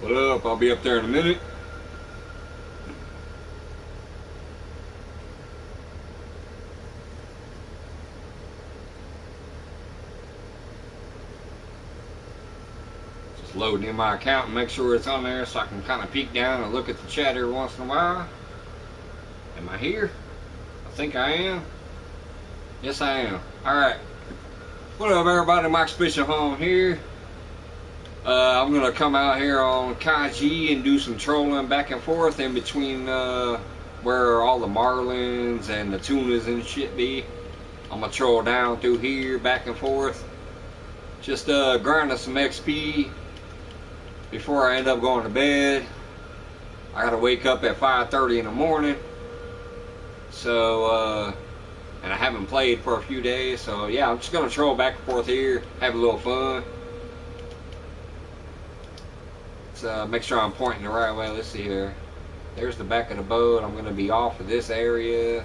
What up? I'll be up there in a minute. Just loading in my account and make sure it's on there so I can kind of peek down and look at the chat every once in a while. Am I here? I think I am. Yes, I am. Alright. What up, everybody? Mike Special Home here. I'm going to come out here on Kaji and do some trolling back and forth in between where all the marlins and the tunas and shit be. I'm going to troll down through here back and forth. Just grinding some XP before I end up going to bed. I got to wake up at 5:30 in the morning. So, and I haven't played for a few days. So, yeah, I'm just going to troll back and forth here, have a little fun. Make sure I'm pointing the right way. Let's see here. There's the back of the boat. I'm going to be off of this area.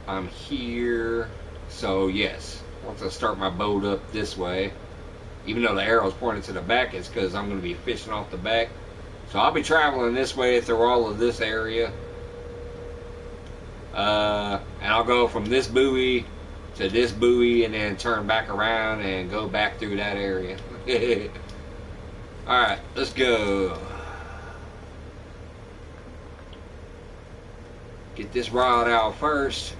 I'm here. So, yes. Once I start my boat up this way, even though the arrow's pointed to the back, it's because I'm going to be fishing off the back. So, I'll be traveling this way through all of this area. And I'll go from this buoy to this buoy and then turn back around and go back through that area. Alright, let's go. Get this rod out first.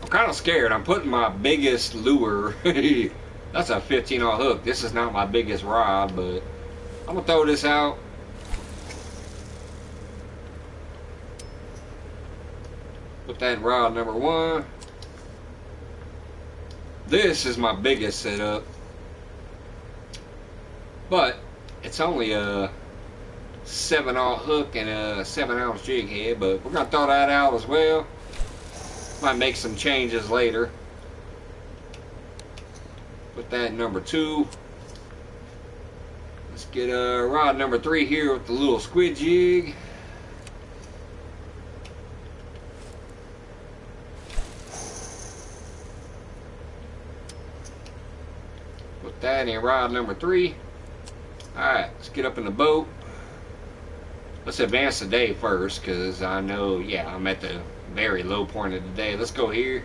I'm kind of scared. I'm putting my biggest lure. That's a 15-aught hook. This is not my biggest rod, but I'm going to throw this out. Put that in rod number 1. This is my biggest setup. But it's only a 7-aught hook and a 7-ounce jig head, but we're gonna throw that out as well. Might make some changes later. Put that in number 2. Let's get rod number 3 here with the little squid jig. Put that in rod number 3. Alright, let's get up in the boat. Let's advance the day first, because I know, yeah, I'm at the very low point of the day. Let's go here.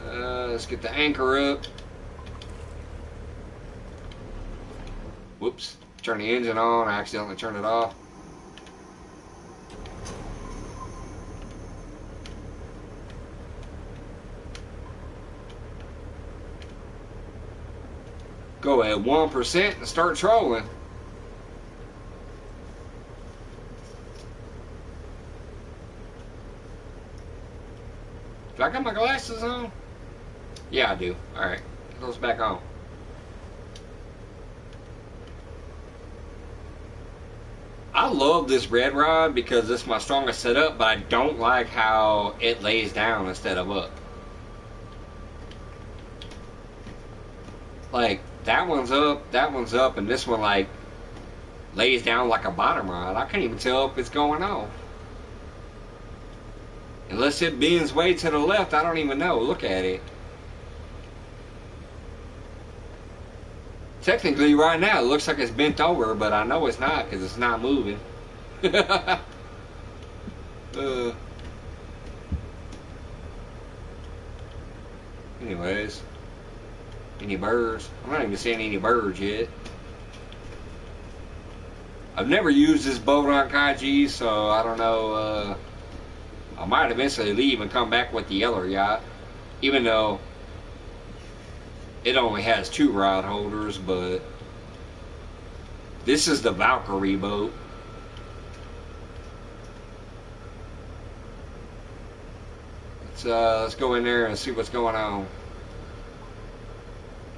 Let's get the anchor up. Whoops. Turn the engine on. I accidentally turned it off. Go at 1% and start trolling. Do I got my glasses on? Yeah, I do. Alright. Get those back on. I love this red rod because it's my strongest setup, but I don't like how it lays down instead of up. Like, that one's up, and this one, like, lays down like a bottom rod. I can't even tell if it's going off. Unless it bends way to the left, I don't even know. Look at it. Technically, right now, it looks like it's bent over, but I know it's not because it's not moving. Anyways. Any birds? I'm not even seeing any birds yet. I've never used this boat on Kaji, so I don't know. I might eventually leave and come back with the yellow yacht, even though it only has 2 rod holders. But this is the Valkyrie boat. Let's go in there and see what's going on.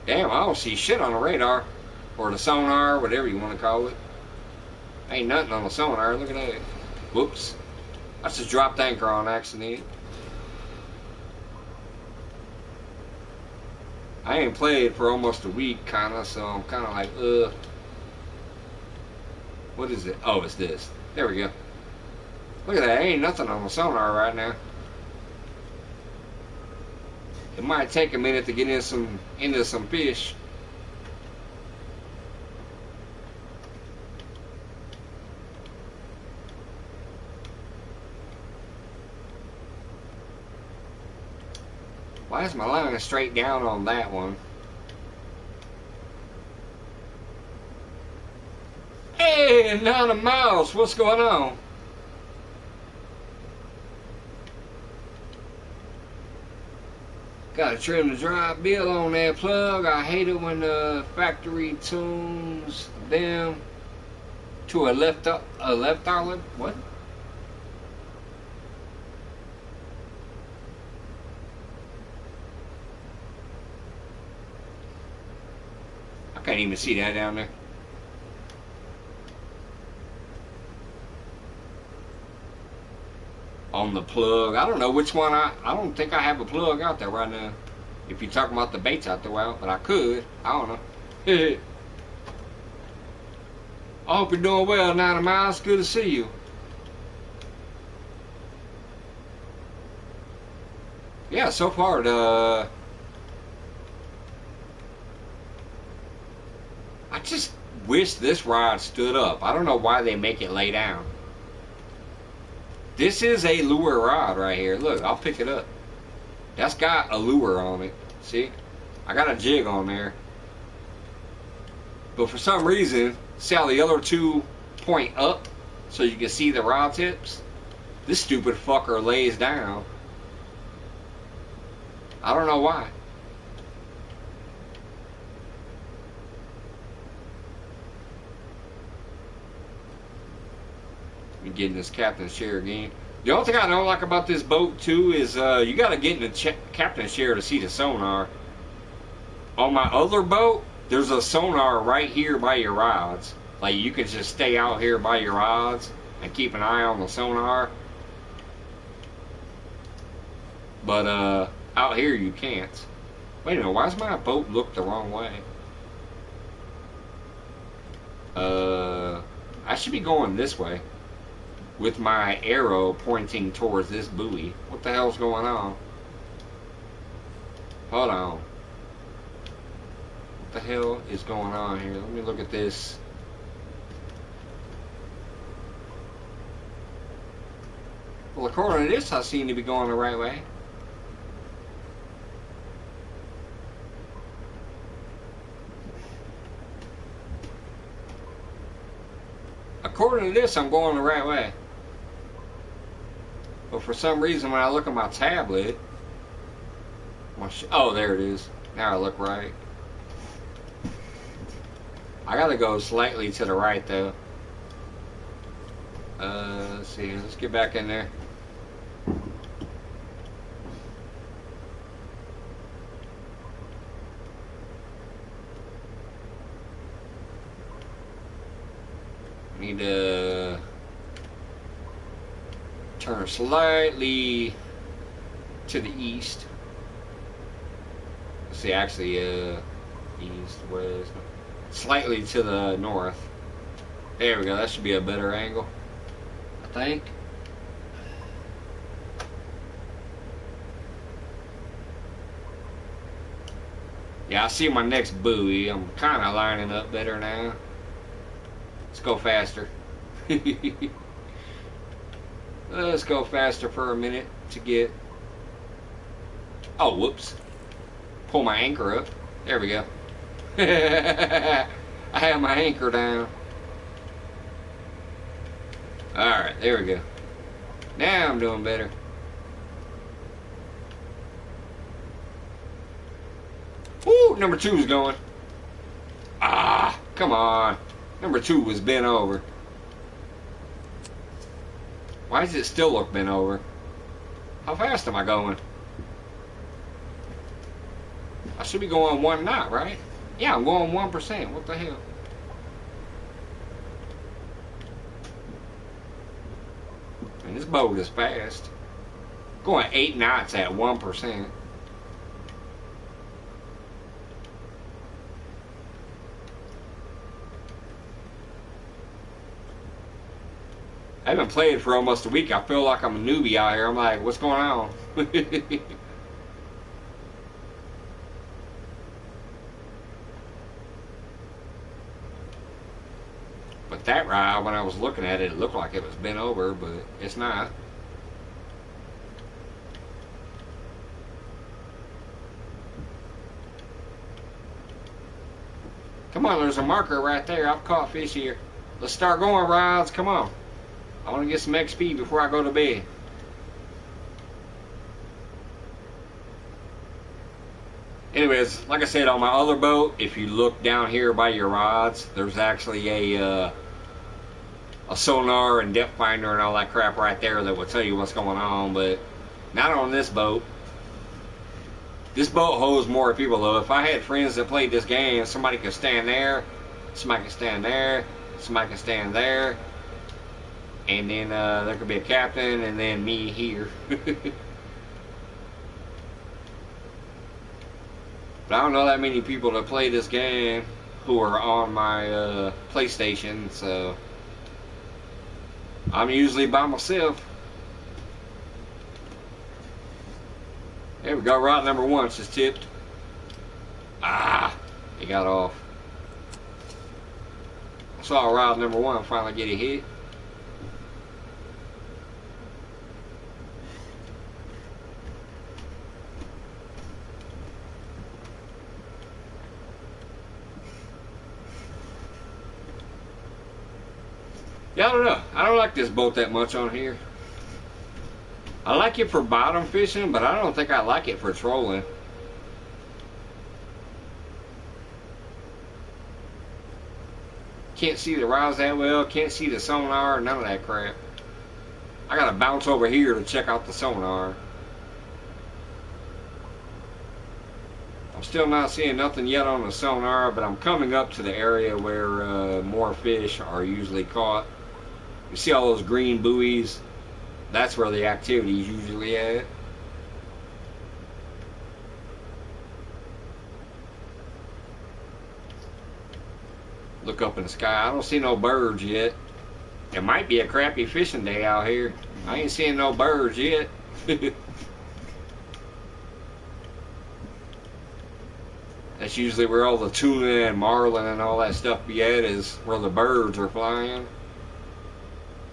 Damn, I don't see shit on the radar. Or the sonar, whatever you want to call it. Ain't nothing on the sonar, look at that. Whoops. I just dropped anchor on accident. I ain't played for almost a week, kinda, so I'm kinda like, What is it? Oh, it's this. There we go. Look at that, ain't nothing on the sonar right now. It might take a minute to get into some fish. Why is my line straight down on that one? Hey, not a mouse. What's going on? Gotta trim the dry bill on that plug. I hate it when the factory tunes them to a left outlet. What? I can't even see that down there. On the plug. I don't know which one I don't think I have a plug out there right now. If you're talking about the baits out there, well, but I could. I don't know. I hope you're doing well, 90 Miles. Good to see you. Yeah, so far I just wish this rod stood up. I don't know why they make it lay down. This is a lure rod right here. Look, I'll pick it up. That's got a lure on it. See? I got a jig on there. But for some reason, see how the other two point up so you can see the rod tips? This stupid fucker lays down. I don't know why. Getting this captain's chair again. The only thing I don't like about this boat too is you got to get in the captain's chair to see the sonar. On my other boat, there's a sonar right here by your rods. Like you can just stay out here by your rods and keep an eye on the sonar. But out here you can't. Wait a minute, why does my boat look the wrong way? I should be going this way with my arrow pointing towards this buoy. What the hell's going on? Hold on. What the hell is going on here? Let me look at this. Well, according to this, I seem to be going the right way. According to this, I'm going the right way. But for some reason, when I look at my tablet, oh, there it is. Now I look right. I gotta go slightly to the right, though. Let's see. Let's get back in there. Need to turn slightly to the east. Let's see, actually, east, west, slightly to the north. There we go. That should be a better angle, I think. Yeah, I see my next buoy. I'm kind of lining up better now. Let's go faster. Let's go faster for a minute to get... Oh, whoops. Pull my anchor up. There we go. I have my anchor down. Alright, there we go. Now I'm doing better. Woo, number 2 is going. Ah, come on. Number 2 was bent over. Why does it still look bent over? How fast am I going? I should be going 1 knot, right? Yeah, I'm going 1%. What the hell? Man, this boat is fast. Going 8 knots at 1%. I haven't played for almost a week. I feel like I'm a newbie out here. I'm like, what's going on? that rod, when I was looking at it, it looked like it was bent over, but it's not. Come on, there's a marker right there. I've caught fish here. Let's start going, rods. Come on. I want to get some XP before I go to bed. Anyways, like I said, on my other boat, if you look down here by your rods, there's actually a sonar and depth finder and all that crap right there that will tell you what's going on, but not on this boat. This boat holds more people though. If I had friends that played this game, somebody could stand there, somebody could stand there, somebody could stand there, and then there could be a captain, and then me here. But I don't know that many people that play this game who are on my PlayStation, so I'm usually by myself. There we go, rod number 1 just tipped. Ah, he got off. I saw rod number 1 finally get a hit. Yeah, I don't know. I don't like this boat that much on here. I like it for bottom fishing, but I don't think I like it for trolling. Can't see the rods that well, can't see the sonar, none of that crap. I gotta bounce over here to check out the sonar. I'm still not seeing nothing yet on the sonar, but I'm coming up to the area where more fish are usually caught. You see all those green buoys? That's where the activity is usually at. Look up in the sky. I don't see no birds yet. It might be a crappy fishing day out here. I ain't seeing no birds yet. That's usually where all the tuna and marlin and all that stuff be at, is where the birds are flying.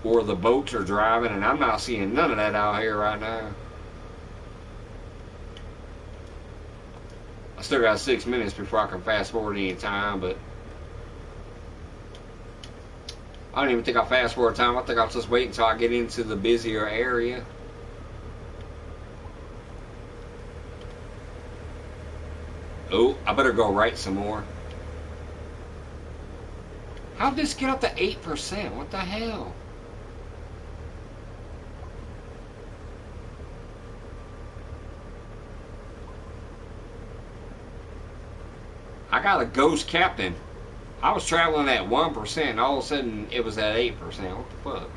Or the boats are driving, and I'm not seeing none of that out here right now. I still got 6 minutes before I can fast forward any time, but I don't even think I'll fast forward time. I think I'll just wait until I get into the busier area. Oh, I better go right some more. How'd this get up to 8%? What the hell? I got a ghost captain. I was traveling at 1%, and all of a sudden it was at 8%. What the fuck?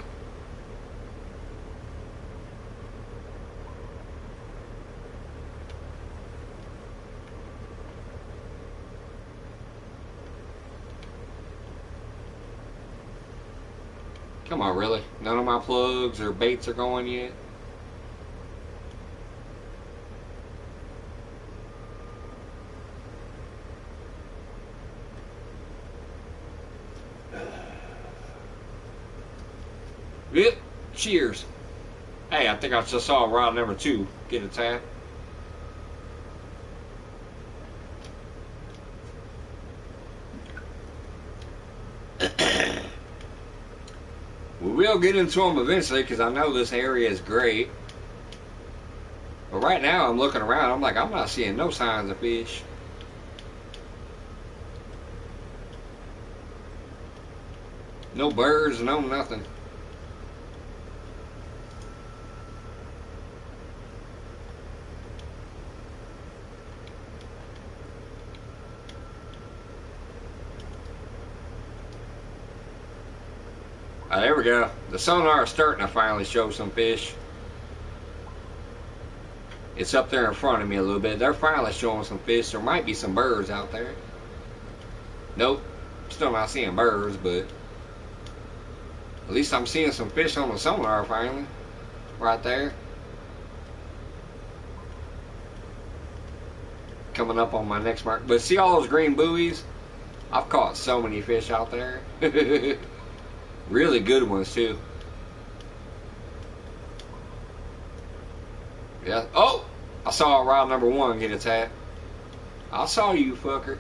Come on, really? None of my plugs or baits are going yet? Yep, cheers. Hey, I think I just saw rod number 2 get a tap. We will get into them eventually, because I know this area is great. But right now I'm looking around, I'm like, I'm not seeing no signs of fish. No birds, no nothing. There we go. The sonar is starting to finally show some fish. It's up there in front of me a little bit. They're finally showing some fish. There might be some birds out there. Nope. Still not seeing birds, but at least I'm seeing some fish on the sonar finally. Right there. Coming up on my next mark. But see all those green buoys? I've caught so many fish out there. Really good ones too. Yeah. Oh! I saw round number 1 get attacked. I saw you, fucker.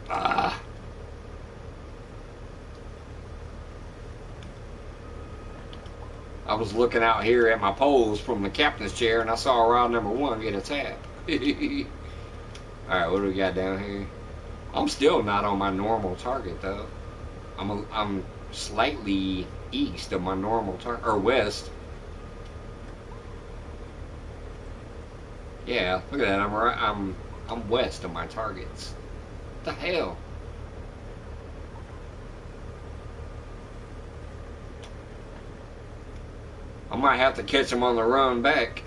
Ah. I was looking out here at my poles from the captain's chair, and I saw round number 1 get attacked. Alright, what do we got down here? I'm still not on my normal target, though. I'm slightly east of my normal target, or west. Yeah, look at that. I'm west of my targets. What the hell? I might have to catch him on the run back.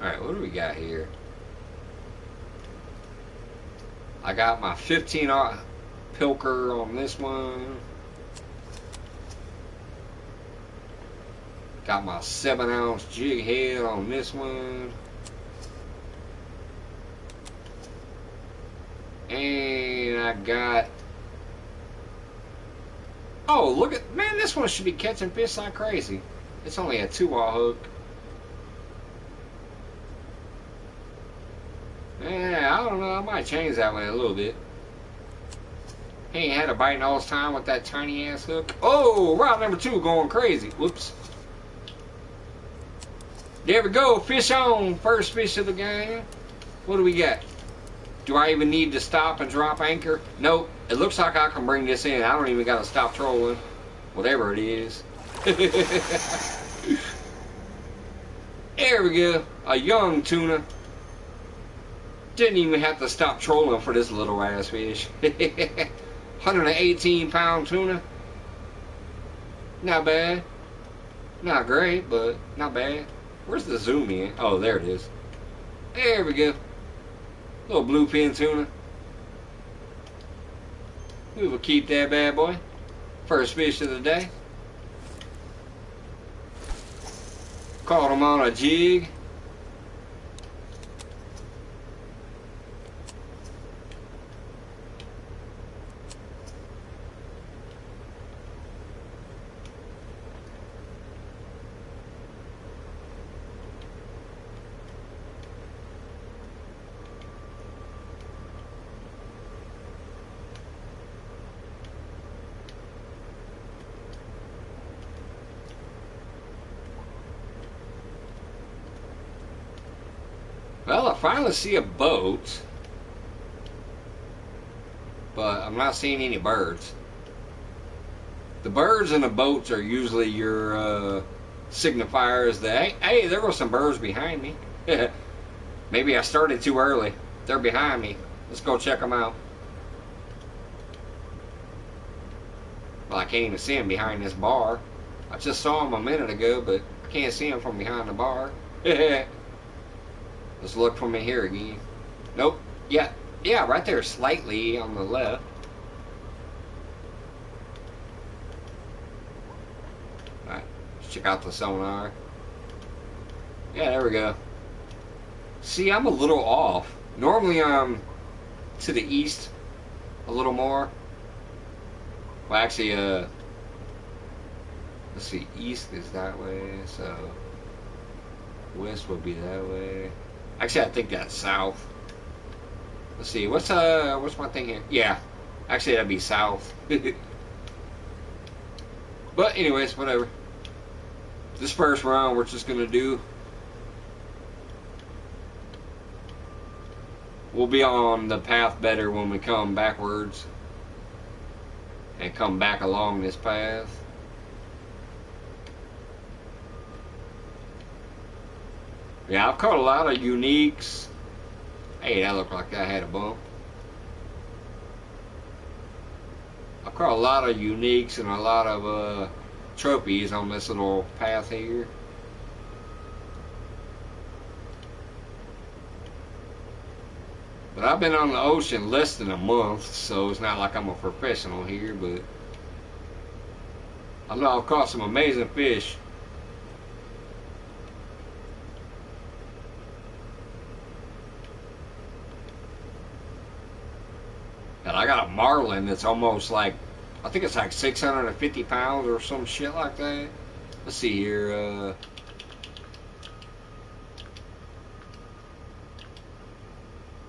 Alright, what do we got here? I got my 15-aught Pilker on this one. Got my 7-ounce jig head on this one. And I got... Oh, look at... Man, this one should be catching fish like crazy. It's only a 2-aught hook. Yeah, I don't know. I might change that one a little bit. He ain't had a bite in all his time with that tiny ass hook. Oh, round number 2 going crazy. Whoops. There we go. Fish on. First fish of the game. What do we got? Do I even need to stop and drop anchor? Nope. It looks like I can bring this in. I don't even got to stop trolling. Whatever it is. There we go. A young tuna. Didn't even have to stop trolling for this little ass fish. 118-pound tuna. Not bad. Not great, but not bad. Where's the zoom in? Oh, there it is. There we go. Little bluefin tuna. We will keep that bad boy. First fish of the day. Caught him on a jig. Well, I finally see a boat, but I'm not seeing any birds. The birds and the boats are usually your signifiers that, hey, there were some birds behind me. Maybe I started too early. They're behind me. Let's go check them out. Well, I can't even see them behind this bar. I just saw them a minute ago, but I can't see them from behind the bar. Let's look from in here again. Nope. Yeah, right there, slightly on the left. Alright, let's check out the sonar. Yeah, there we go. See, I'm a little off. Normally I'm to the east a little more. Well, actually, let's see, east is that way, so west would be that way. Actually, I think that's south. Let's see, what's my thing here? Yeah, actually that'd be south. But anyways, whatever. This first round we're just gonna do. We'll be on the path better when we come backwards and come back along this path. Yeah, I've caught a lot of uniques. Hey, that looked like I had a bump. I've caught a lot of uniques and a lot of trophies on this little path here. But I've been on the ocean less than a month, so it's not like I'm a professional here, but I know I've caught some amazing fish. And I got a marlin that's almost like, I think it's like 650 pounds or some shit like that. Let's see here.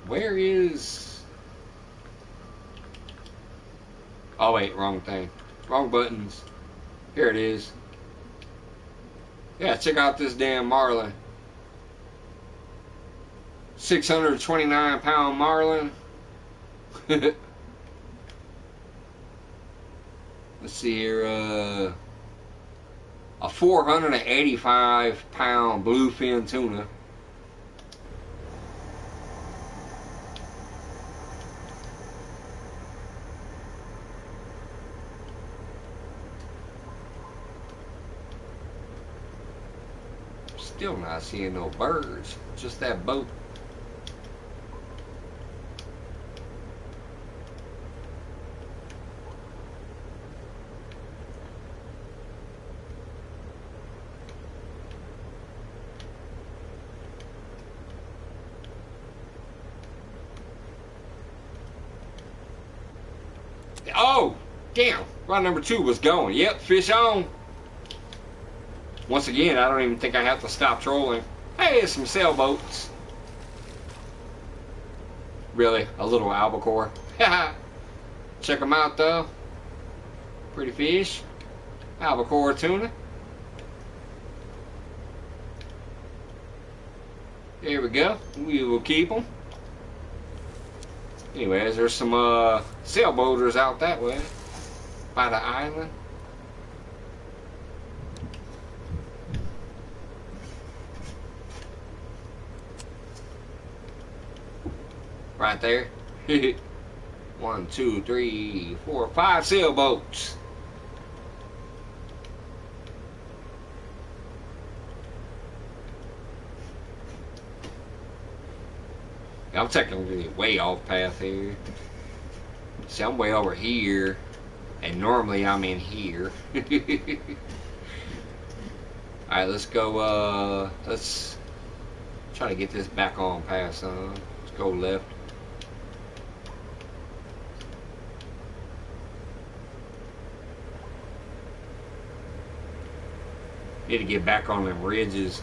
Where is... Oh wait, wrong thing. Wrong buttons. Here it is. Yeah, check out this damn marlin. 629 pound marlin. Let's see here. A 485 pound bluefin tuna. Still not seeing no birds, just that boat. Oh, damn, rod number 2 was going. Yep, fish on. Once again, I don't even think I have to stop trolling. Hey, some sailboats. Really, a little albacore. Check them out though. Pretty fish. Albacore tuna. There we go. We will keep them. Anyways, there's some sailboaters out that way by the island. Right there. 1, 2, 3, 4, 5 sailboats. I'm technically way off path here. See, I'm way over here, and normally I'm in here. Alright, let's go, let's try to get this back on path, let's go left. Need to get back on them ridges.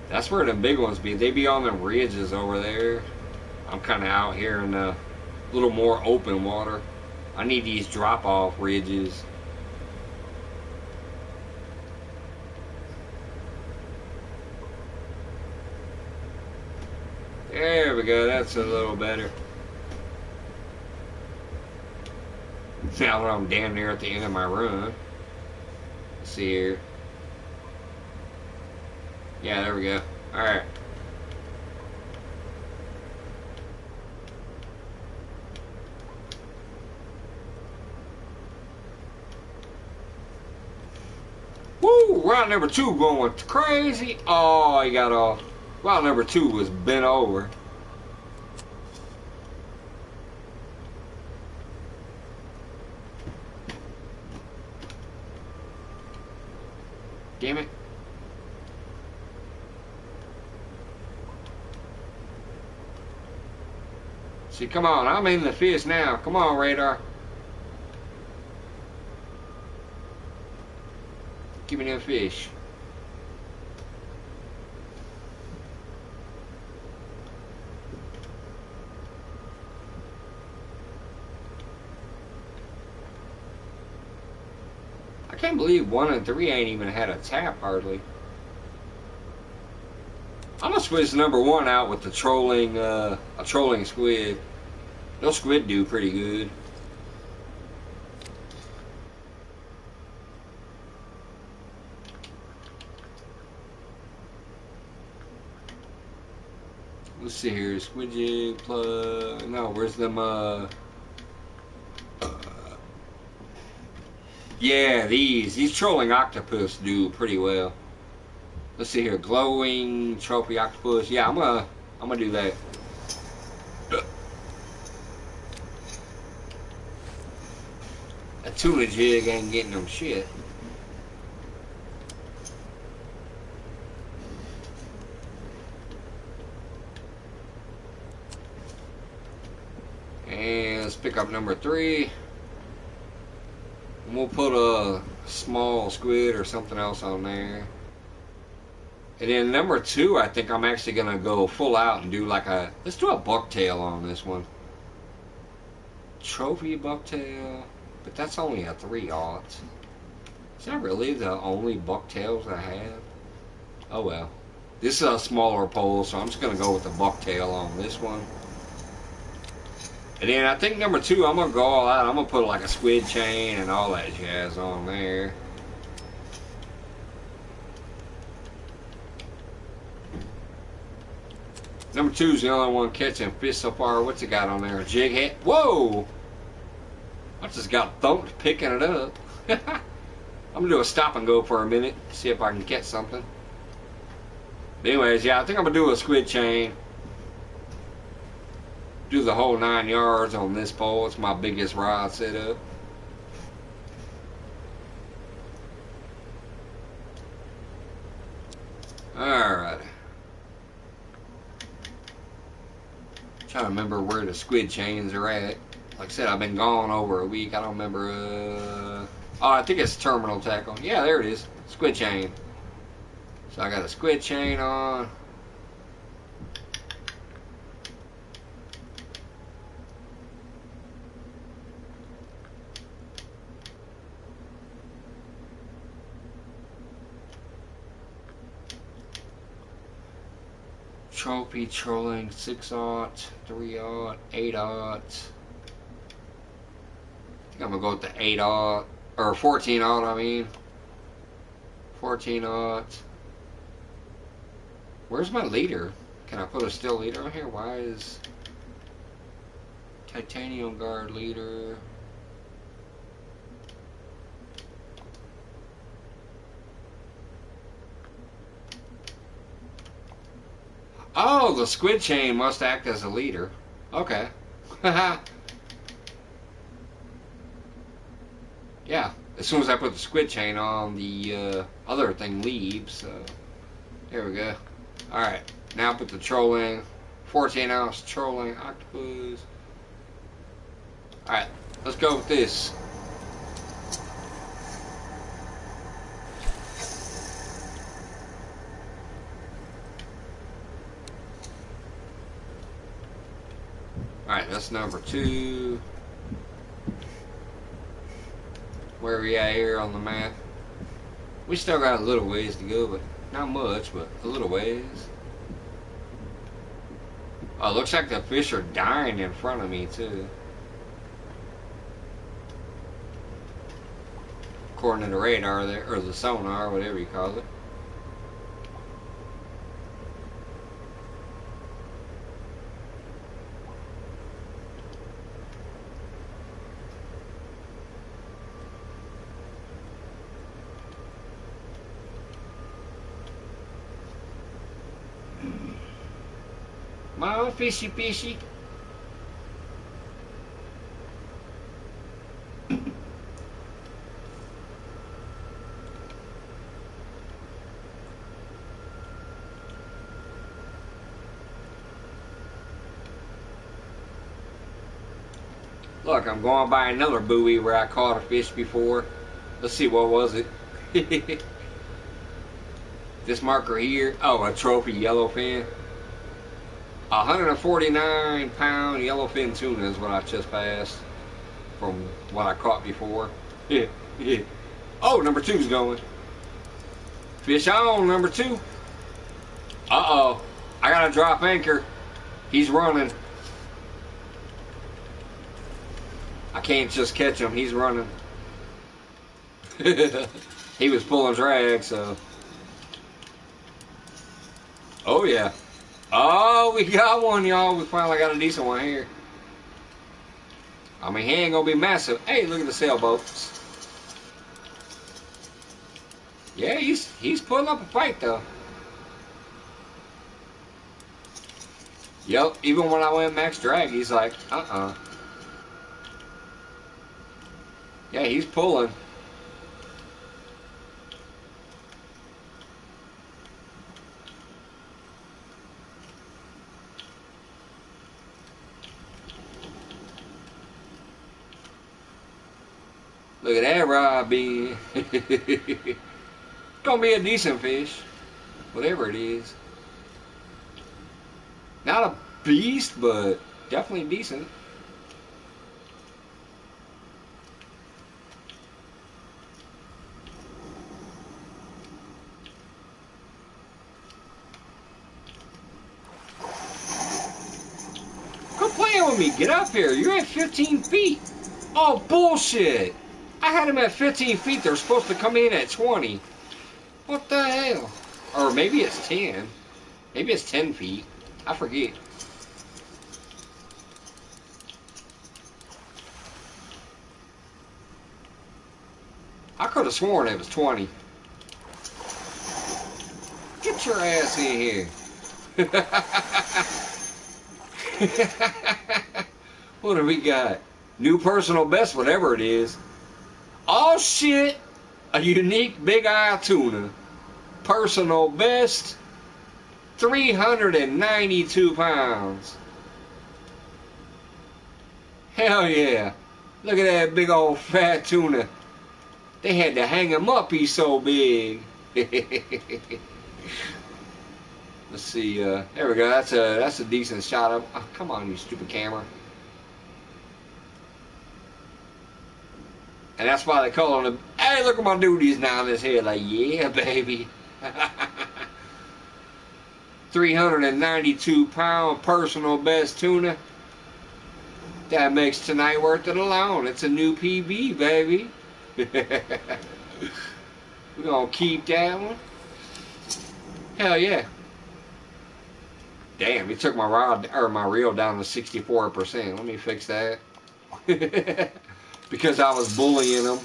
That's where the big ones be. They be on them ridges over there. I'm kind of out here in a little more open water. I need these drop-off ridges. There we go. That's a little better. Now that I'm damn near at the end of my run. Let's see here. Yeah, there we go. Alright. Woo! Round number 2 going crazy. Oh, he got off. Round number 2 was bent over. Damn it. See, come on, I'm in the fish now. Come on, radar. Give me them fish. I can't believe 1 and 3 ain't even had a tap hardly. I'm gonna switch number 1 out with the trolling, a trolling squid. Those squid do pretty good. Let's see here, squid jig plug. No, where's them? Yeah, these trolling octopus do pretty well. Let's see here, glowing trophy octopus. Yeah, I'm I'm gonna do that. A tuna jig ain't getting them shit. And let's pick up number 3. And we'll put a small squid or something else on there. And then number 2, I think I'm actually gonna go full out and do like a, let's do a bucktail on this one. Trophy bucktail, but that's only a 3/0. Is that really the only bucktails I have? Oh well. This is a smaller pole, so I'm just gonna go with the bucktail on this one. And then I think number 2, I'm gonna go all out. I'm gonna put like a squid chain and all that jazz on there. Number 2 is the only one catching fish so far. What's it got on there? A jig head? Whoa! I just got thumped picking it up. I'm gonna do a stop and go for a minute, see if I can catch something. But anyways, yeah, I think I'm gonna do a squid chain. Do the whole 9 yards on this pole. It's my biggest rod setup. Alright. Trying to remember where the squid chains are at. Like I said, I've been gone over a week. I don't remember. Oh, I think it's terminal tackle. Yeah, there it is. Squid chain. So I got a squid chain on. Trophy trolling 6/0, 3/0, 8/0. I think I'm gonna go with the 8/0 or 14/0. I mean 14/0. Where's my leader? Can I put a steel leader on here? Why is titanium guard leader? Oh, the squid chain must act as a leader. Okay. Yeah, as soon as I put the squid chain on, the other thing leaves. So there we go. Alright, now put the trolling, 14-ounce trolling octopus. Alright, let's go with this. Alright, that's number 2. Where are we at here on the map? We still got a little ways to go, but not much, but a little ways. Oh, looks like the fish are dying in front of me, too. According to the radar there, or the sonar, whatever you call it. My fishy fishy. Look, I'm going by another buoy where I caught a fish before. Let's see, what was it? This marker here. Oh, a trophy yellowfin. 149-pound yellowfin tuna is what I just passed from what I caught before. Oh, number 2's going. Fish on, number 2. Uh-oh. I gotta drop anchor. He's running. I can't just catch him. He's running. He was pulling drag, so. Oh, yeah. Oh, we got one, y'all. We finally got a decent one here. I mean, he ain't gonna be massive. Hey, look at the sailboats. Yeah, he's putting up a fight, though. Yep, even when I went max drag, he's like, Yeah, he's pulling. Look at that rod being. Gonna be a decent fish. Whatever it is. Not a beast, but definitely decent. Quit playing with me. Get up here. You're at 15 feet. Oh, bullshit. I had him at 15 feet. They're supposed to come in at 20. What the hell? Or maybe it's 10. Maybe it's 10 feet. I forget. I could have sworn it was 20. Get your ass in here. What do we got? New personal best, whatever it is. Oh shit! A unique big eye tuna. Personal best. 392 pounds. Hell yeah. Look at that big old fat tuna. They had to hang him up, he's so big. Let's see, there we go. That's a decent shot of. Oh, come on, you stupid camera. And that's why they call him. Hey, look at my dude. He's down his head. Like, yeah, baby. 392-pound personal best tuna. That makes tonight worth it alone. It's a new PB, baby. We're gonna keep that one. Hell yeah. Damn, he took my rod or my reel down to 64%. Let me fix that. Because I was bullying him.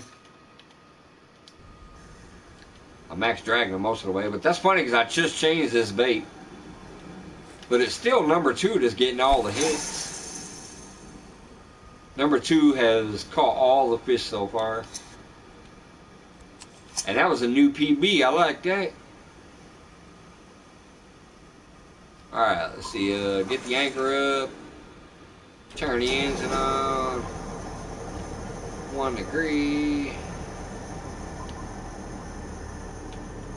I'm max dragging him most of the way, but that's funny because I just changed this bait. But it's still number 2 that's getting all the hits. Number 2 has caught all the fish so far. And that was a new PB. I like that. Alright, let's see. Get the anchor up. Turn the engine on. 1 degree.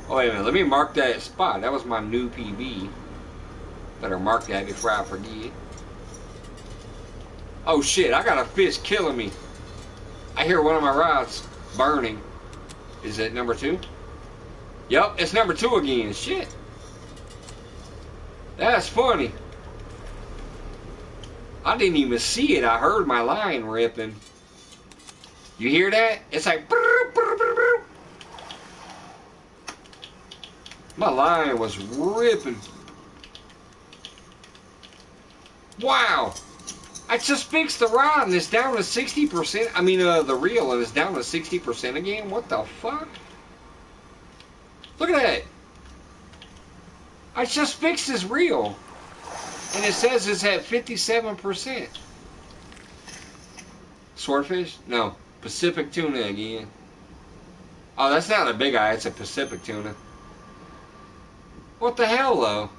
Oh, wait a minute. Let me mark that spot. That was my new PB. Better mark that before I forget. Oh, shit. I got a fish killing me. I hear one of my rods burning. Is it number 2? Yep, it's number 2 again. Shit. That's funny. I didn't even see it. I heard my line ripping. You hear that? It's like... My line was ripping. Wow. I just fixed the rod and it's down to 60%. I mean, the reel, and it's down to 60% again. What the fuck? Look at that. I just fixed this reel. And it says it's at 57%. Swordfish? No. Pacific tuna again. Oh, that's not a big eye. It's a Pacific tuna. What the hell, though?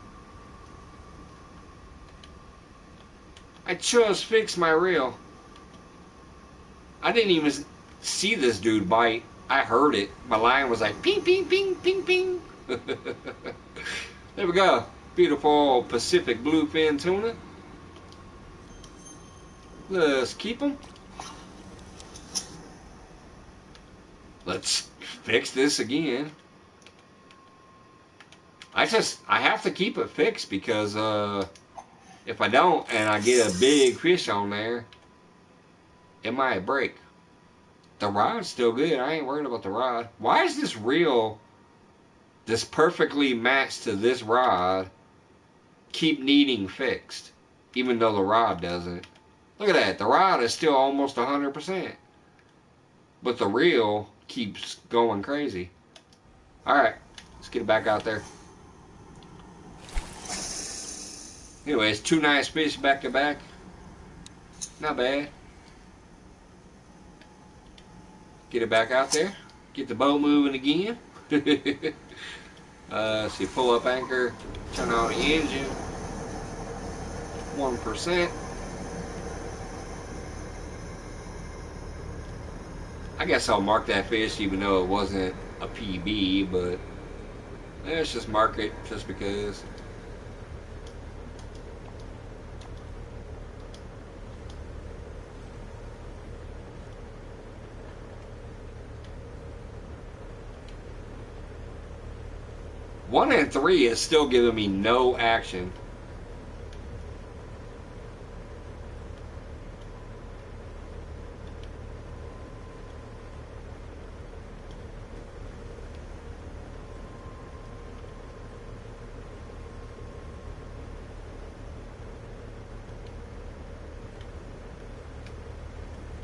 I just fixed my reel. I didn't even see this dude bite. I heard it. My line was like ping, ping, ping, ping, ping. There we go. Beautiful Pacific bluefin tuna. Let's keep them. Let's fix this again. I have to keep it fixed because if I don't and I get a big fish on there, it might break. The rod's still good. I ain't worried about the rod. Why is this reel, this perfectly matched to this rod, keep needing fixed, even though the rod doesn't? Look at that. The rod is still almost 100%. But the reel keeps going crazy. Alright, let's get it back out there. Anyways, two nice fish back to back. Not bad. Get it back out there. Get the boat moving again. See, pull up anchor. Turn on the engine. 1%. I guess I'll mark that fish even though it wasn't a PB, but let's just mark it just because. One and three is still giving me no action.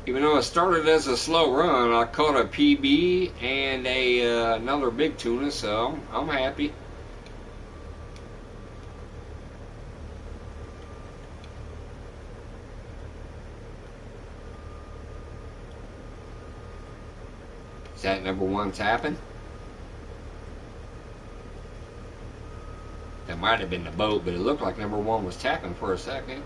Even though it started as a slow run, I caught a PB and another big tuna, so I'm happy. Is that number one tapping? That might have been the boat, but it looked like number one was tapping for a second.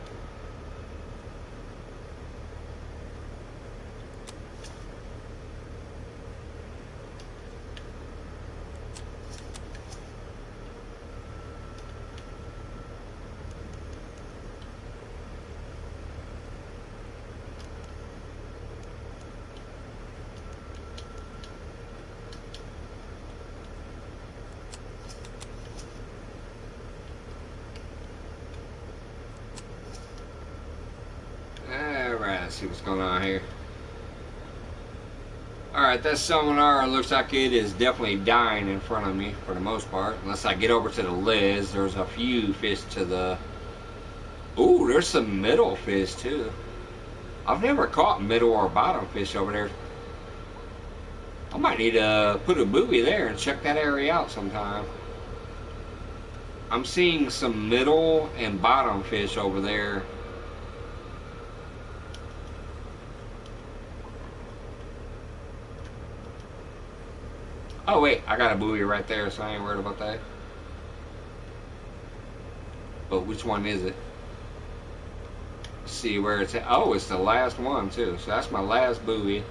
Let's see what's going on here. Alright, that sonar looks like it is definitely dying in front of me for the most part. Unless I get over to the Liz, there's a few fish to the... Ooh, there's some middle fish too. I've never caught middle or bottom fish over there. I might need to put a buoy there and check that area out sometime. I'm seeing some middle and bottom fish over there. Oh wait, I got a buoy right there, so I ain't worried about that. But which one is it? Let's see where it's at. Oh, it's the last one too. So that's my last buoy.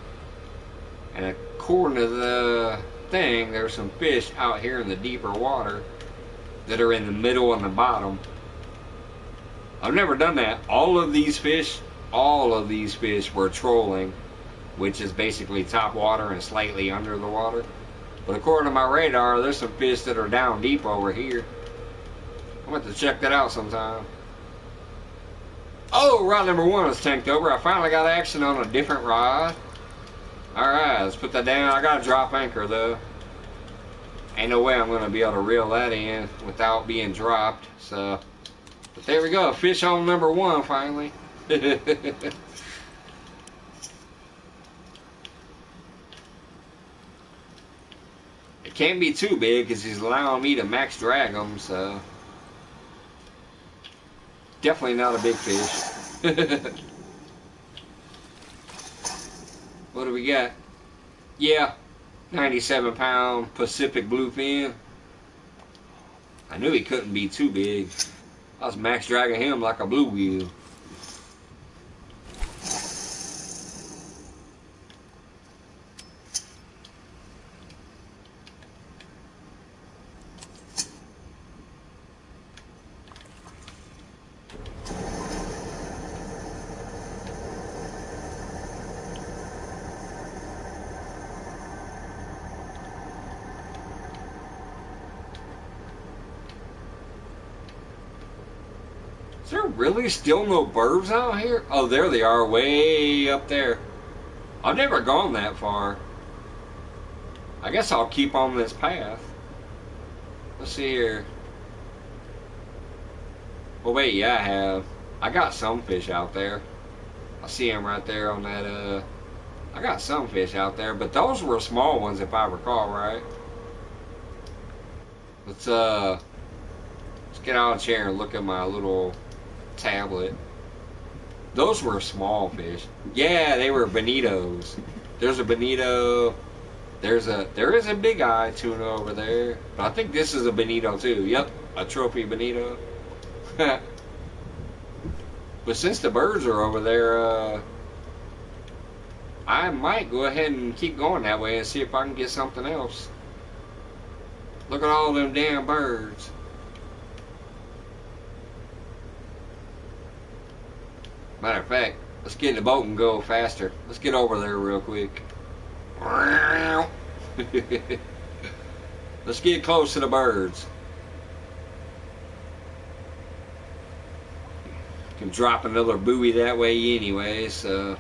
And according to the thing, there's some fish out here in the deeper water that are in the middle and the bottom. I've never done that. All of these fish were trolling, which is basically top water and slightly under the water. But according to my radar, there's some fish that are down deep over here. I'm going to have to check that out sometime. Oh, rod number one is tanked over. I finally got action on a different rod. Alright, let's put that down. I got to drop anchor though. Ain't no way I'm going to be able to reel that in without being dropped. So, but there we go. Fish on number one finally. It can't be too big because he's allowing me to max drag him, so definitely not a big fish. What do we got? Yeah, 97-pound Pacific bluefin. I knew he couldn't be too big. I was max dragging him like a bluegill. Is there really still no birds out here? Oh, there they are, way up there. I've never gone that far. I guess I'll keep on this path. Let's see here. Well, wait, yeah, I have. I got some fish out there. I see them right there on that, I got some fish out there, but those were small ones if I recall right. Let's get out of the chair and look at my little tablet. Those were small fish. Yeah, they were bonitos. There's a bonito. There is a big eye tuna over there. But I think this is a bonito too. Yep, a trophy bonito. But since the birds are over there, I might go ahead and keep going that way and see if I can get something else. Look at all them damn birds. Matter of fact, let's get in the boat and go faster. Let's get over there real quick. Let's get close to the birds. Can drop another buoy that way anyway, so.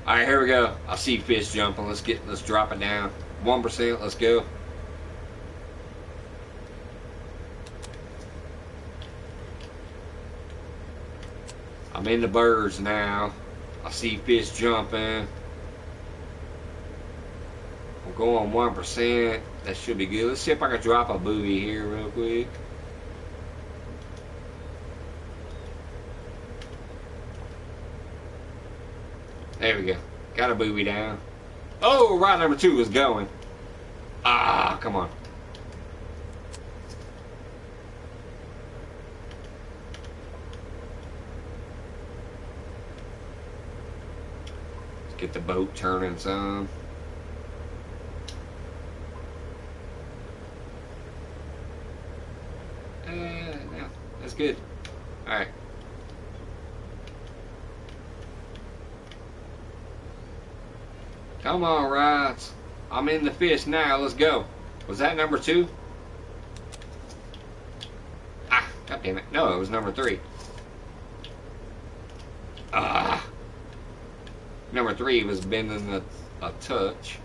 Alright, here we go. I see fish jumping. Let's drop it down. 1%, let's go. I'm in the birds now. I see fish jumping. I'm going 1%. That should be good. Let's see if I can drop a buoy here real quick. There we go. Got a buoy down. Oh, rod number 2 is going. Ah, come on. Let's get the boat turning some. Yeah, that's good. Alright. Come on, rods. I'm in the fish now. Let's go. Was that number 2? Ah, god damn it. No, it was number 3. Ah. Number 3 was bending a touch.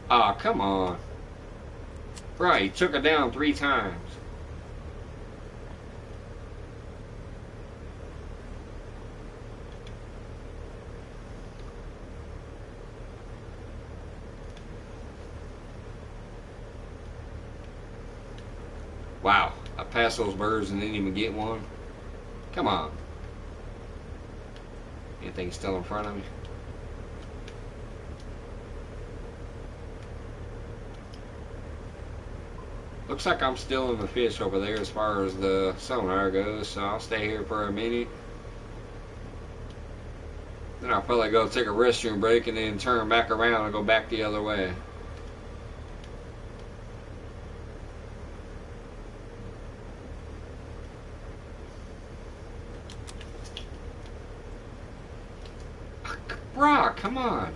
Aw, oh, come on. Right, he took it down 3 times. Wow, I passed those birds and didn't even get one. Come on. Anything still in front of me? Looks like I'm still in the fish over there as far as the sonar goes, so I'll stay here for a minute. Then I'll probably go take a restroom break and then turn back around and go back the other way. Bruh, come on.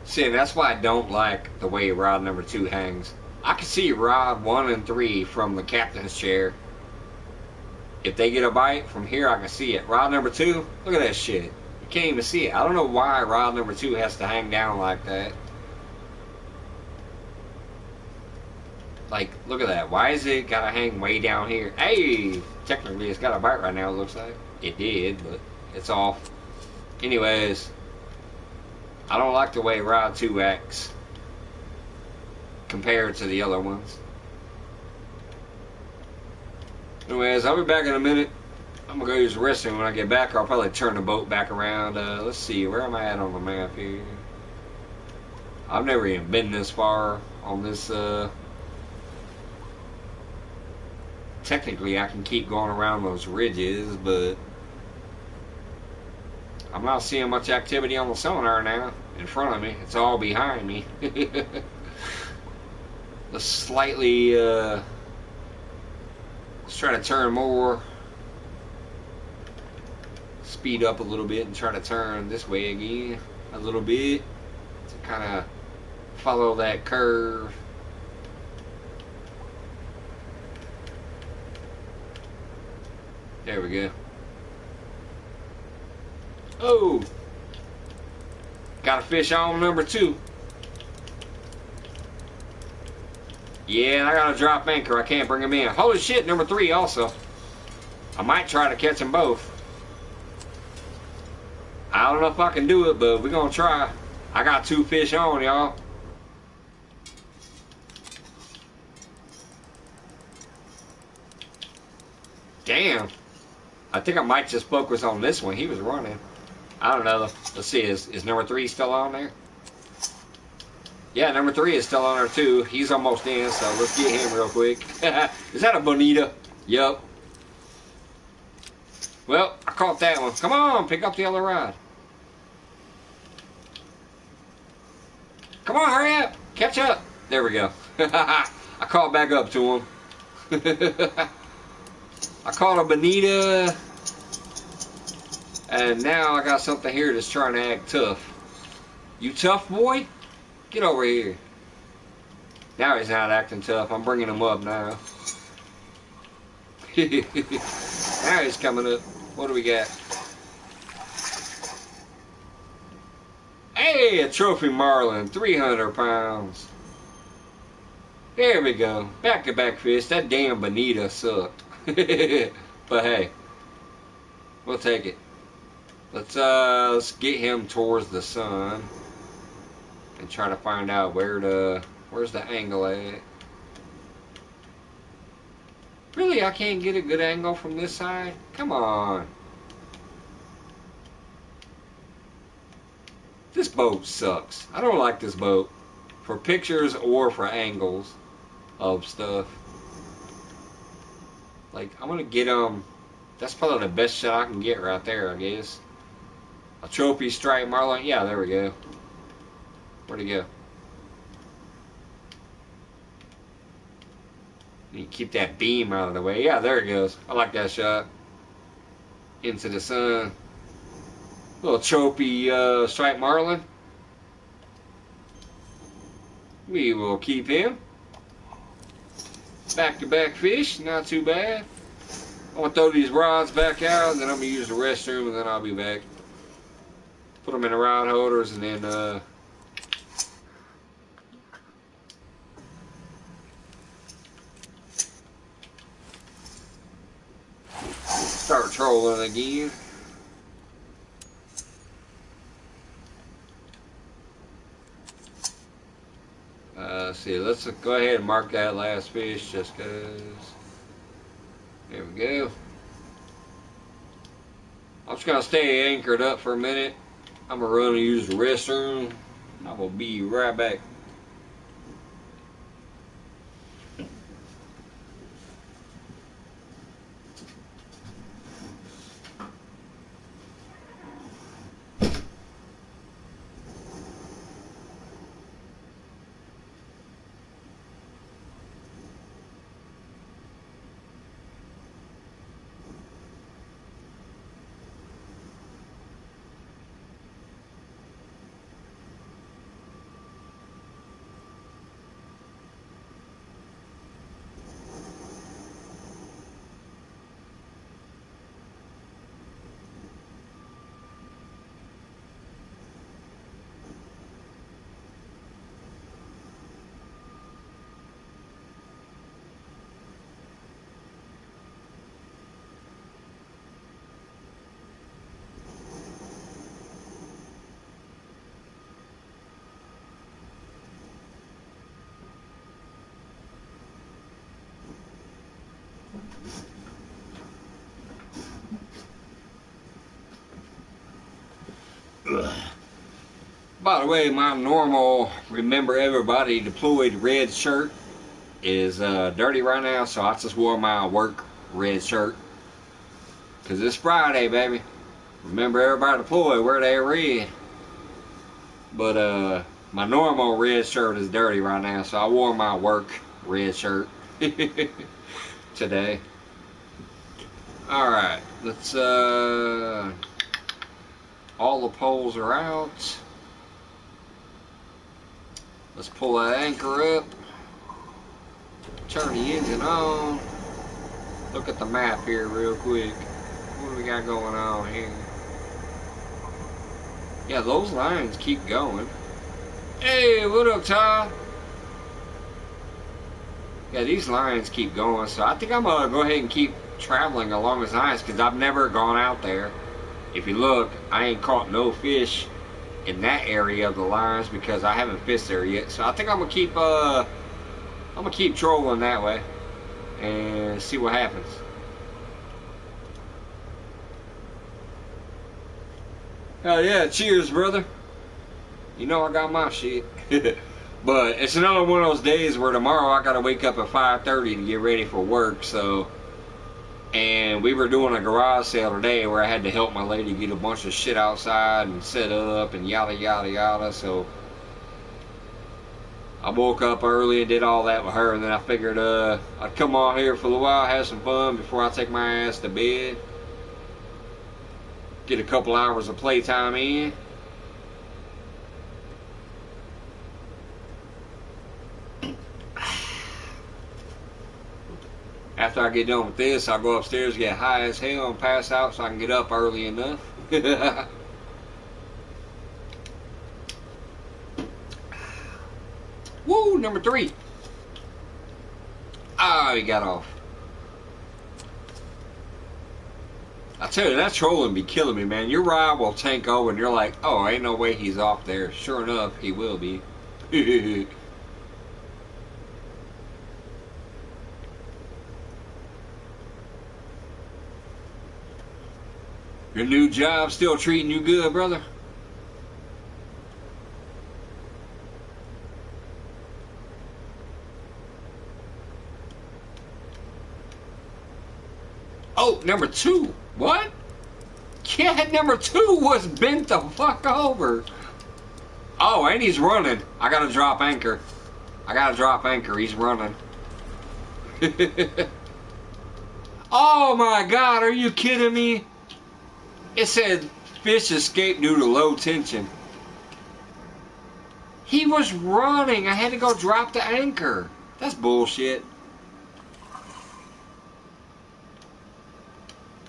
See, that's why I don't like the way rod number 2 hangs. I can see rod 1 and 3 from the captain's chair. if they get a bite from here, I can see it. Rod number 2, look at that shit. You can't even see it. I don't know why rod number 2 has to hang down like that. Like, look at that. Why is it gotta hang way down here? Hey, technically it's got a bite right now, it looks like. It did, but it's off. Anyways, I don't like the way rod 2 acts compared to the other ones. Anyways, I'll be back in a minute. I'm gonna go use the restroom. When I get back, I'll probably turn the boat back around. Let's see, where am I at on the map here? I've never even been this far on this. Technically, I can keep going around those ridges, but I'm not seeing much activity on the sonar now in front of me. It's all behind me. Let's slightly, let's try to turn more, speed up a little bit and try to turn this way again a little bit to kind of follow that curve. There we go. Oh! Got a fish on number 2. Yeah, I got a drop anchor. I can't bring him in. Holy shit, number 3 also. I might try to catch them both. I don't know if I can do it, but we're gonna try. I got 2 fish on, y'all. Damn. I think I might just focus on this one. He was running. I don't know. Let's see. Is number 3 still on there? Yeah, number 3 is still on there too. He's almost in, so let's get him real quick. Is that a bonita? Yup. Well, I caught that one. Come on, pick up the other rod. Come on, hurry up. Catch up. There we go. I caught back up to him. I caught a bonita. And now I got something here that's trying to act tough. You tough, boy? Get over here. Now he's not acting tough. I'm bringing him up now. Now he's coming up. What do we got? Hey, a trophy marlin. 300 pounds. There we go. Back-to-back fish. That damn bonita sucked. But hey, we'll take it. Let's get him towards the sun and try to find out where's the angle at. Really, I can't get a good angle from this side? Come on. This boat sucks. I don't like this boat for pictures or for angles of stuff. Like, I'm gonna get that's probably the best shot I can get right there, I guess. A trophy striped marlin. Yeah, there we go. Where'd he go? You keep that beam out of the way. Yeah, there it goes. I like that shot. Into the sun. Little trophy striped marlin. We will keep him. Back-to-back fish. Not too bad. I'm going to throw these rods back out, and then I'm going to use the restroom, and then I'll be back. Put them in the rod holders, and then start trolling again. Let's see, let's go ahead and mark that last fish just because. There we go. I'm just going to stay anchored up for a minute. I'm going to run and use the restroom. I will be right back. By the way, my normal remember everybody deployed red shirt is dirty right now, so I just wore my work red shirt. Cause it's Friday, baby. Remember everybody deployed, wear that red. But my normal red shirt is dirty right now, so I wore my work red shirt today. Alright, let's all the poles are out. Let's pull that anchor up. Turn the engine on. Look at the map here real quick. What do we got going on here? Yeah, those lines keep going. Hey, what up, Todd? Yeah, these lines keep going, so I think I'm gonna go ahead and keep traveling along these lines because I've never gone out there. If you look, I ain't caught no fish in that area of the lines because I haven't fished there yet. So I think I'm gonna keep trolling that way and see what happens. Hell yeah, cheers, brother. You know I got my shit. But it's another one of those days where tomorrow I gotta wake up at 5:30 to get ready for work, so. And we were doing a garage sale today where I had to help my lady get a bunch of shit outside and set up and yada yada yada, so. I woke up early and did all that with her, and then I figured I'd come on here for a little while, have some fun before I take my ass to bed. Get a couple hours of playtime in. After I get done with this, I'll go upstairs, get high as hell, and pass out so I can get up early enough. Woo, number 3. Ah, he got off. I tell you, that trolling be killing me, man. Your ride will tank over and you're like, oh, ain't no way he's off there. Sure enough, he will be. Your new job still treating you good, brother? Oh, number 2. What? Yeah, number 2 was bent the fuck over. Oh, and he's running. I gotta drop anchor. He's running. Oh my god, are you kidding me? It said fish escaped due to low tension. He was running. I had to go drop the anchor. That's bullshit.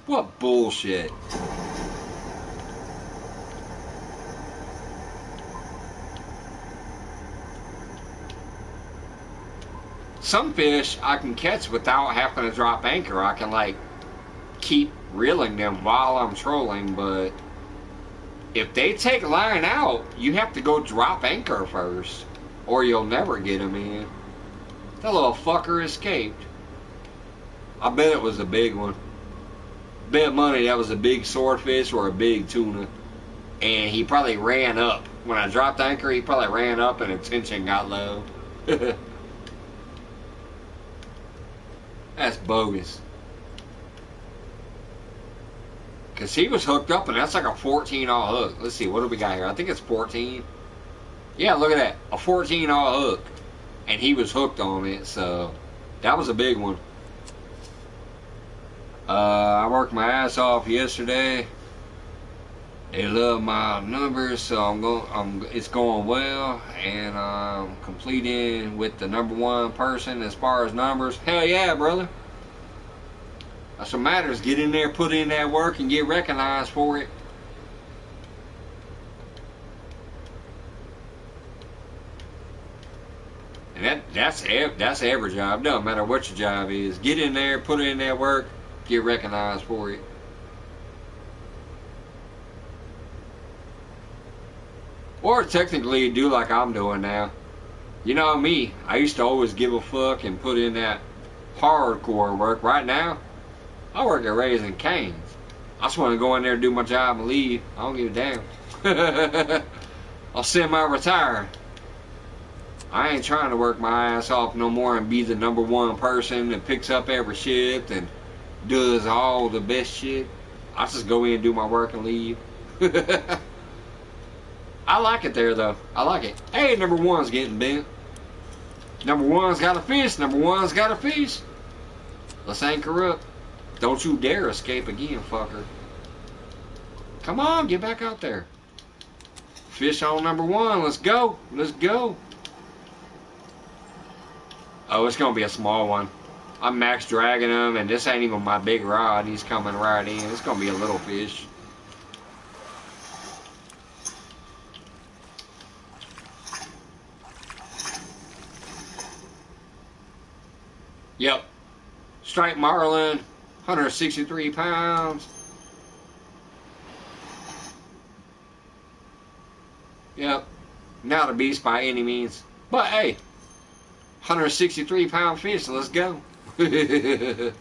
What bullshit? Some fish I can catch without having to drop anchor. I can like keep reeling them while I'm trolling, but if they take line out, you have to go drop anchor first, or you'll never get them in. That little fucker escaped. I bet it was a big one. Bet money that was a big swordfish or a big tuna. And he probably ran up. When I dropped anchor, he probably ran up and the tension got low. That's bogus. Because he was hooked up, and that's like a 14-aught hook. Let's see, what do we got here? I think it's 14. Yeah, look at that. A 14-aught hook. And he was hooked on it, so that was a big one. I worked my ass off yesterday. They love my numbers, so it's going well, and I'm completing with the #1 person as far as numbers. Hell yeah, brother. That's what matters. Get in there, put in that work, and get recognized for it. And that's every job. Doesn't matter what your job is. Get in there, put in that work, get recognized for it. Or technically do like I'm doing now. You know me, I used to always give a fuck and put in that hardcore work. Right now, I work at Raising Cane's. I just want to go in there and do my job and leave. I don't give a damn. I'll semi-retire. I ain't trying to work my ass off no more and be the #1 person that picks up every shift and does all the best shit. I'll just go in and do my work and leave. I like it there though. I like it. Hey, #1's getting bent. #1's got a fish. #1's got a fish. Let's anchor up. Don't you dare escape again, fucker. Come on, get back out there. Fish on #1. Let's go. Let's go. Oh, it's going to be a small one. I'm max dragging him, and this ain't even my big rod. He's coming right in. It's going to be a little fish. Yep. Striped marlin, 163 pounds. Yep. Not a beast by any means. But hey, 163 pound fish, so let's go. I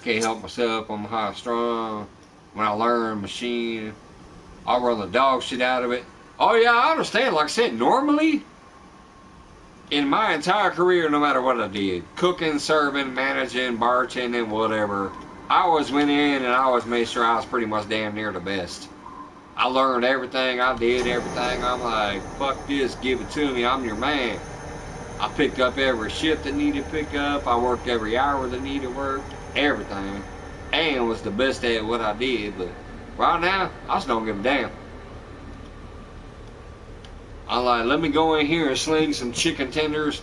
can't help myself. I'm high strong. When I learn machine, I'll run the dog shit out of it. Oh yeah, I understand. Like I said, normally, in my entire career, no matter what I did, cooking, serving, managing, bartending, whatever, I always went in and I always made sure I was pretty much damn near the best. I learned everything. I did everything. I'm like, fuck this, give it to me. I'm your man. I picked up every shift that needed pick up. I worked every hour that needed work. Everything. And was the best at what I did. But right now, I just don't give a damn. I'm like, let me go in here and sling some chicken tenders.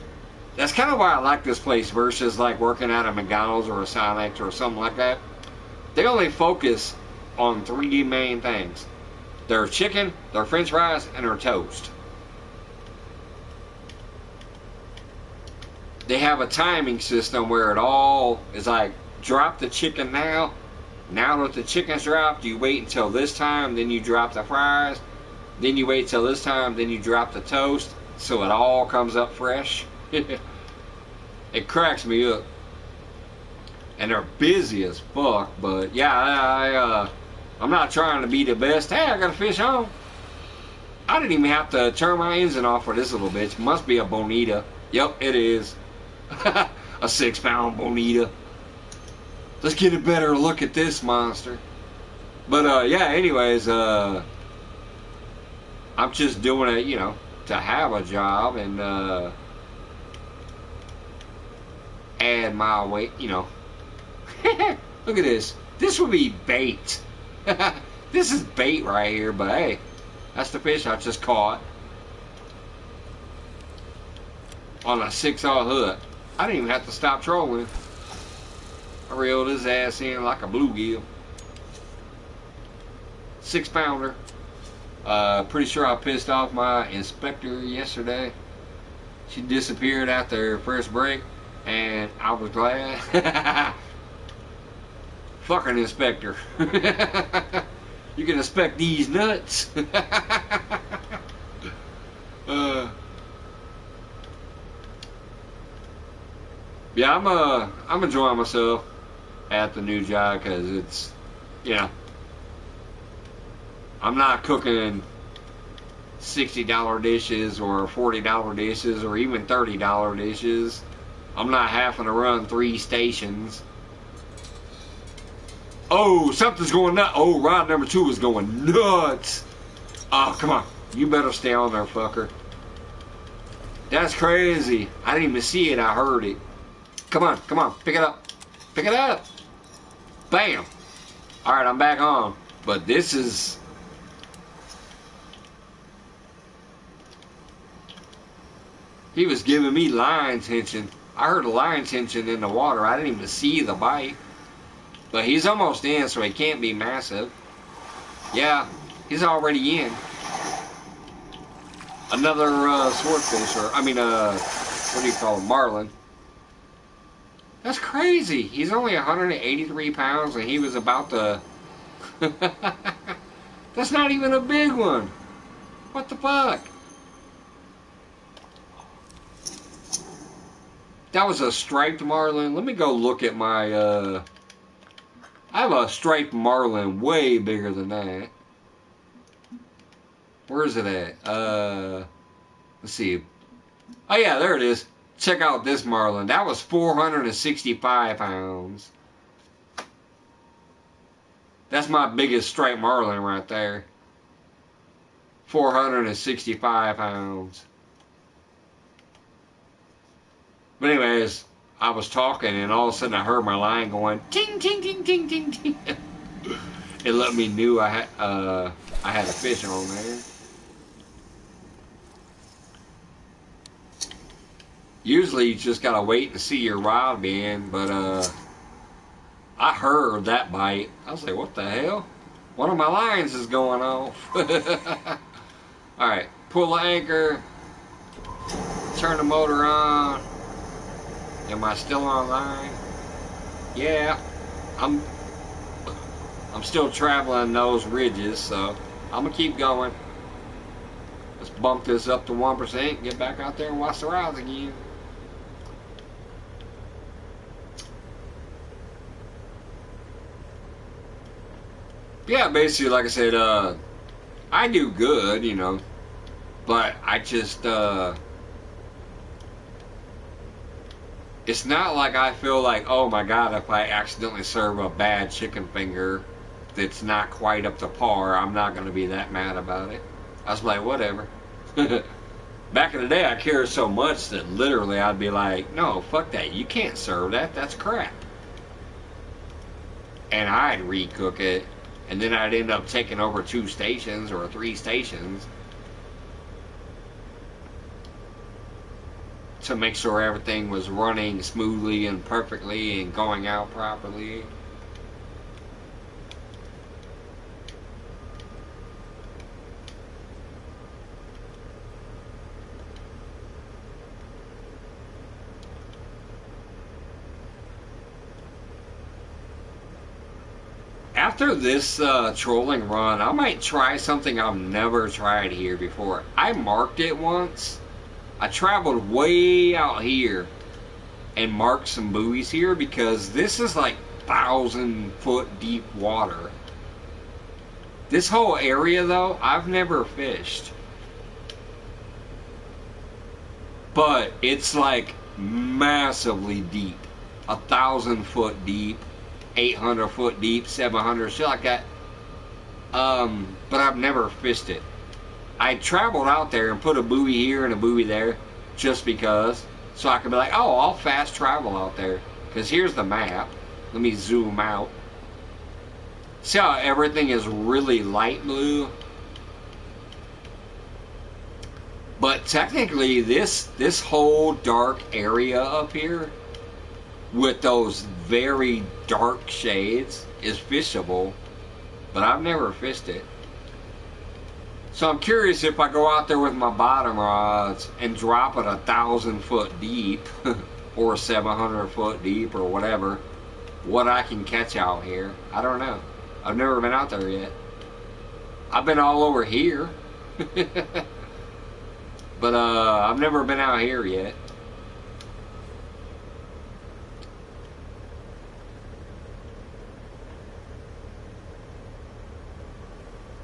That's kind of why I like this place versus like working at a McDonald's or a Sonic or something like that. They only focus on 3 main things. Their chicken, their french fries, and their toast. They have a timing system where it all is like, drop the chicken now. Now that the chicken's dropped, you wait until this time, then you drop the fries. Then you wait till this time, then you drop the toast, so it all comes up fresh. It cracks me up. And they're busy as fuck, but yeah, I'm not trying to be the best. Hey, I got a fish on. I didn't even have to turn my engine off for this little bitch. Must be a bonita. Yep, it is. A 6-pound bonita. Let's get a better look at this monster. But yeah, anyways, I'm just doing it, you know, to have a job and add my weight, you know. Look at this. This would be bait. This is bait right here, but hey, that's the fish I just caught on a 6-aught hook. I didn't even have to stop trolling. I reeled his ass in like a bluegill. 6-pounder. Pretty sure I pissed off my inspector yesterday. She disappeared after her first break, and I was glad. Fucking inspector. You can inspect these nuts. Yeah, I'm enjoying myself at the new job because it's, you know, I'm not cooking $60 dishes or $40 dishes or even $30 dishes. I'm not having to run 3 stations. Oh, something's going nuts. Oh, rod #2 is going nuts. Oh, come on. You better stay on there, fucker. That's crazy. I didn't even see it. I heard it. Come on, come on. Pick it up. Pick it up. Bam. All right, I'm back on. But this is... He was giving me line tension. I heard a line tension in the water. I didn't even see the bite. But he's almost in, so he can't be massive. Yeah, he's already in. Another swordfish, or, I mean, what do you call him? Marlin. That's crazy. He's only 183 pounds, and he was about to... That's not even a big one. What the fuck? That was a striped marlin. Let me go look at my, I have a striped marlin way bigger than that. Where is it at? Let's see. Oh yeah, there it is. Check out this marlin. That was 465 pounds. That's my biggest striped marlin right there. 465 pounds. But anyways, I was talking and all of a sudden I heard my line going ting ting ting ting ting ting. It let me knew I had a fish on there. Usually you just gotta wait and see your rod bend, but I heard that bite. I was like, what the hell? One of my lines is going off. Alright, pull the anchor, turn the motor on. Am I still online? Yeah, I'm still traveling those ridges, so I'm gonna keep going. Let's bump this up to 1%, get back out there and watch the rods again. Yeah, basically, like I said, I do good, you know, but I just, it's not like I feel like, oh my god, if I accidentally serve a bad chicken finger that's not quite up to par, I'm not going to be that mad about it. I was like, whatever. Back in the day, I cared so much that literally I'd be like, no, fuck that, you can't serve that, that's crap. And I'd recook it. And then I'd end up taking over 2 stations or 3 stations to make sure everything was running smoothly and perfectly and going out properly. After this trolling run, I might try something I've never tried here before. I marked it once. I traveled way out here and marked some buoys here because this is like 1,000-foot deep water. This whole area though, I've never fished. But it's like massively deep. 1,000-foot deep. 800-foot deep, 700, shit like that. But I've never fished it. I traveled out there and put a buoy here and a buoy there just because, so I could be like, oh, I'll fast travel out there. Because here's the map. Let me zoom out. See how everything is really light blue? But technically, this whole dark area up here with those very dark shades is fishable, but I've never fished it. So I'm curious if I go out there with my bottom rods and drop it 1,000-foot deep or 700-foot deep or whatever, what I can catch out here. I don't know. I've never been out there yet. I've been all over here. But I've never been out here yet.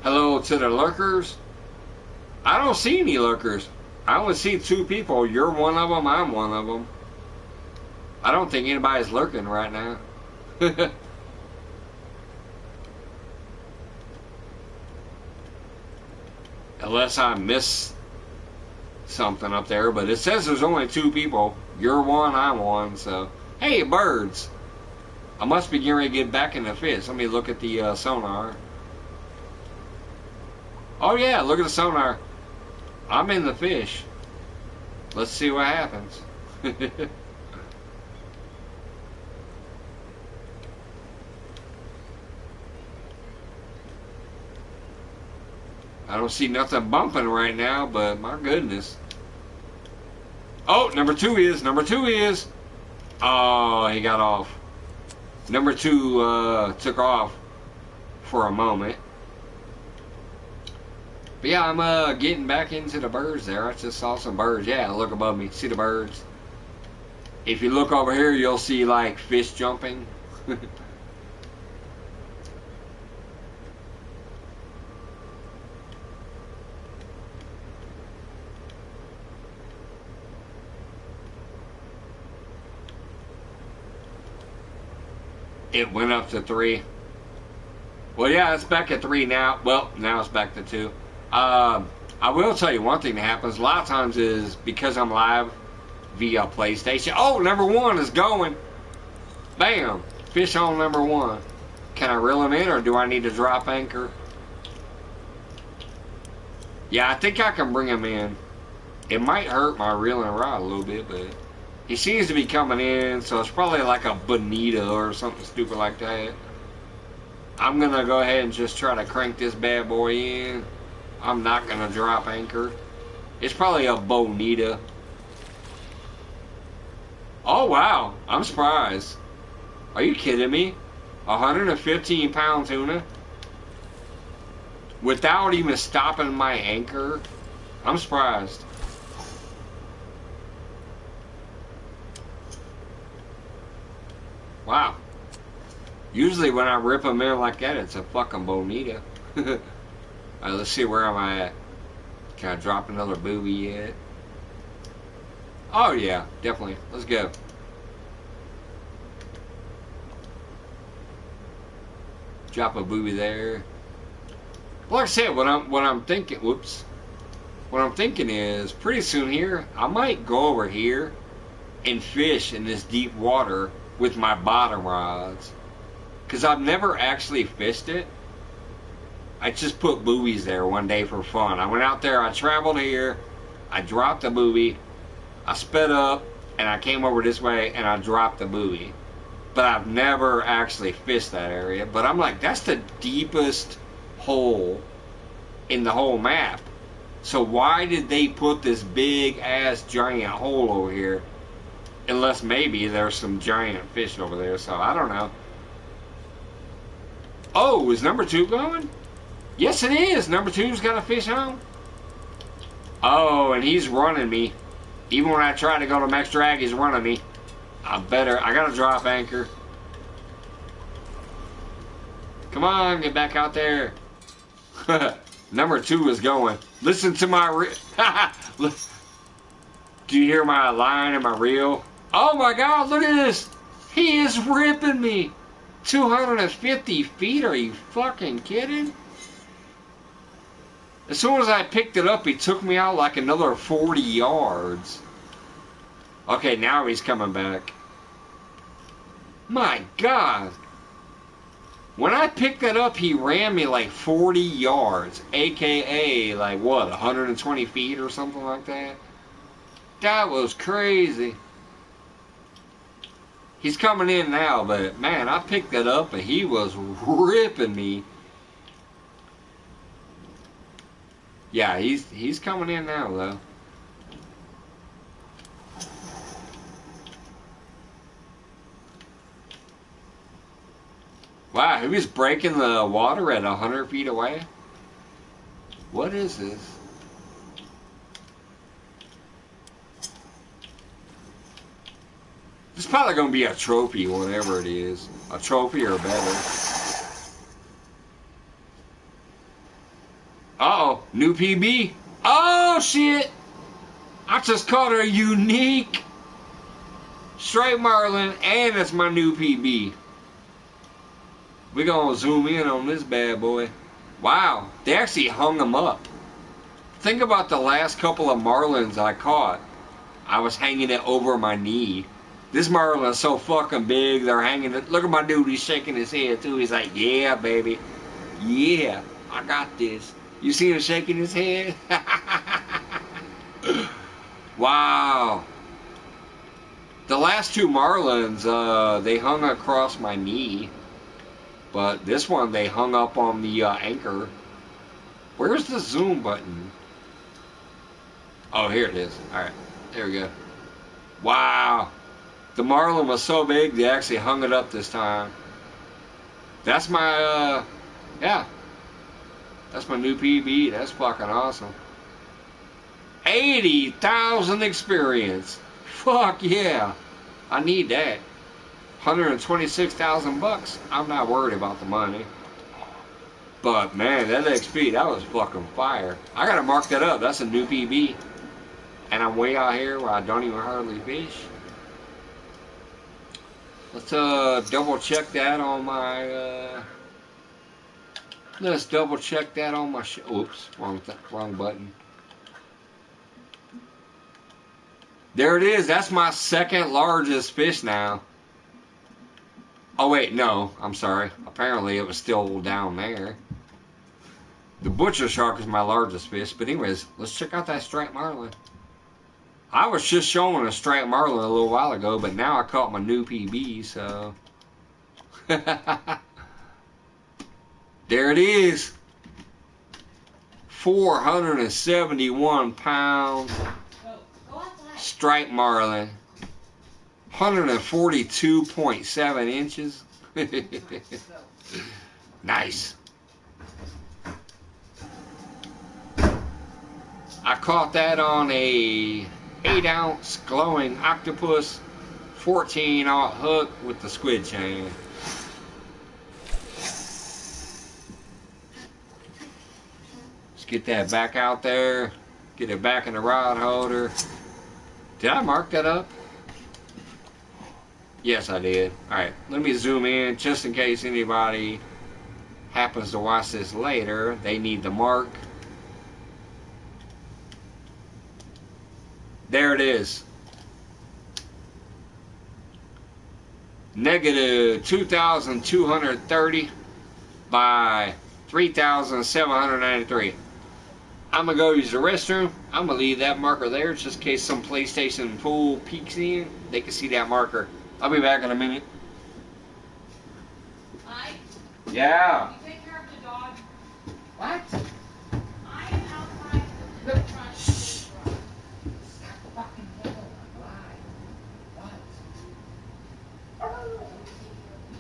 Hello to the lurkers. I don't see any lurkers. I only see 2 people. You're one of them, I'm one of them. I don't think anybody's lurking right now. Unless I miss something up there, but it says there's only 2 people. You're one, I'm one, so. Hey, birds. I must be getting ready to get back in the fish. Let me look at the sonar. Oh yeah, look at the sonar. I'm in the fish. Let's see what happens. I don't see nothing bumping right now, but my goodness. Oh, number 2 is. Oh, he got off. Number 2 took off for a moment. But yeah, I'm getting back into the birds there. I just saw some birds. Yeah, look above me. See the birds? If you look over here, you'll see like fish jumping. It went up to 3. Well, yeah, it's back at 3 now. Well, now it's back to 2. I will tell you one thing that happens a lot of times is because I'm live via PlayStation. Oh, number 1 is going. Bam. Fish on number 1. Can I reel him in or do I need to drop anchor? Yeah, I think I can bring him in. It might hurt my reeling rod a little bit, but he seems to be coming in, so it's probably like a bonita or something stupid like that. I'm going to go ahead and just try to crank this bad boy in. I'm not going to drop anchor. It's probably a bonita. Oh, wow. I'm surprised. Are you kidding me? 115-pound tuna? Without even stopping my anchor? I'm surprised. Wow. Usually when I rip them in like that, it's a fucking bonita. Alright, let's see where am I at. Can I drop another buoy yet? Oh yeah, definitely. Let's go. Drop a buoy there. Like I said, what I'm thinking, whoops. What I'm thinking is, pretty soon here, I might go over here and fish in this deep water with my bottom rods. Because I've never actually fished it. I just put buoys there one day for fun. I went out there, I traveled here, I dropped the buoy, I sped up, and I came over this way and I dropped the buoy. But I've never actually fished that area. But I'm like, that's the deepest hole in the whole map. So why did they put this big ass giant hole over here? Unless maybe there's some giant fish over there, so I don't know. Oh, is number 2 going? Yes, it is. Number 2's got a fish on. Oh, and he's running me. Even when I try to go to max drag, he's running me. I gotta drop anchor. Come on, get back out there. Number 2 is going. Listen to my do you hear my line and my reel? Oh my God, look at this. He is ripping me. 250 feet, are you fucking kidding? As soon as I picked it up, he took me out like another 40 yards. Okay, now he's coming back. My God. When I picked that up, he ran me like 40 yards. AKA, like what, 120 feet or something like that? That was crazy. He's coming in now, but man, I picked that up and he was ripping me. Yeah, he's coming in now though. Wow, he was breaking the water at 100 feet away. What is this? It's probably going to be a trophy, whatever it is. A trophy or better. Uh-oh, new PB. Oh, shit. I just caught a unique straight marlin, and it's my new PB. We're going to zoom in on this bad boy. Wow, they actually hung them up. Think about the last couple of marlins I caught. I was hanging it over my knee. This marlin is so fucking big, they're hanging it. Look at my dude, he's shaking his head too. He's like, yeah, baby. Yeah, I got this. You see him shaking his head? Wow. The last 2 marlins, they hung across my knee. But this one, they hung up on the anchor. Where's the zoom button? Oh, here it is. Alright, there we go. Wow. The marlin was so big, they actually hung it up this time. That's my, yeah. That's my new PB. That's fucking awesome. 80,000 experience. Fuck yeah. I need that. 126,000 bucks. I'm not worried about the money. But man, that XP, that was fucking fire. I gotta mark that up. That's a new PB. And I'm way out here where I don't even hardly fish. Let's double check that on my let's double check that on my oops, wrong button. There it is. That's my second largest fish now. Oh wait, no, I'm sorry. Apparently it was still down there. The butcher shark is my largest fish. But anyways, let's check out that striped marlin. I was just showing a striped marlin a little while ago, but now I caught my new PB, so. There it is. 471 pound striped marlin. 142.7 inches. Nice. I caught that on a 8-ounce glowing octopus 14-aught hook with the squid chain. Let's get that back out there. Get it back in the rod holder. Did I mark that up? Yes, I did. Alright, let me zoom in just in case anybody happens to watch this later. They need the mark. There it is. Negative 2,230 by 3,793. I'm going to go use the restroom. I'm going to leave that marker there just in case some PlayStation pool peeks in. They can see that marker. I'll be back in a minute. Mike? Yeah. Can you take care of the dog? What? I am outside the front of this room. Fucking hell. Why? What?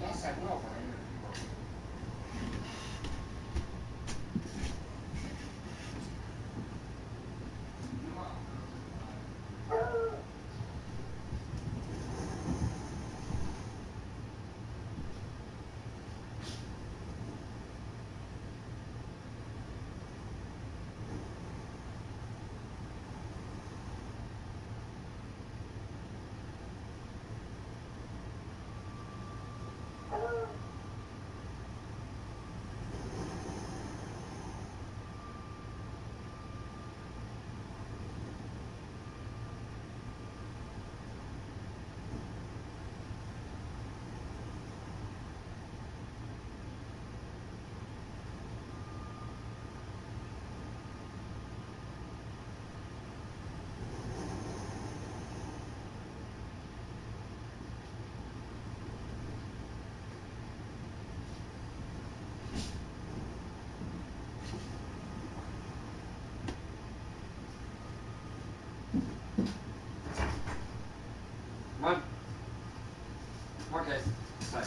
Yes, I will. Come on. Okay. Bye.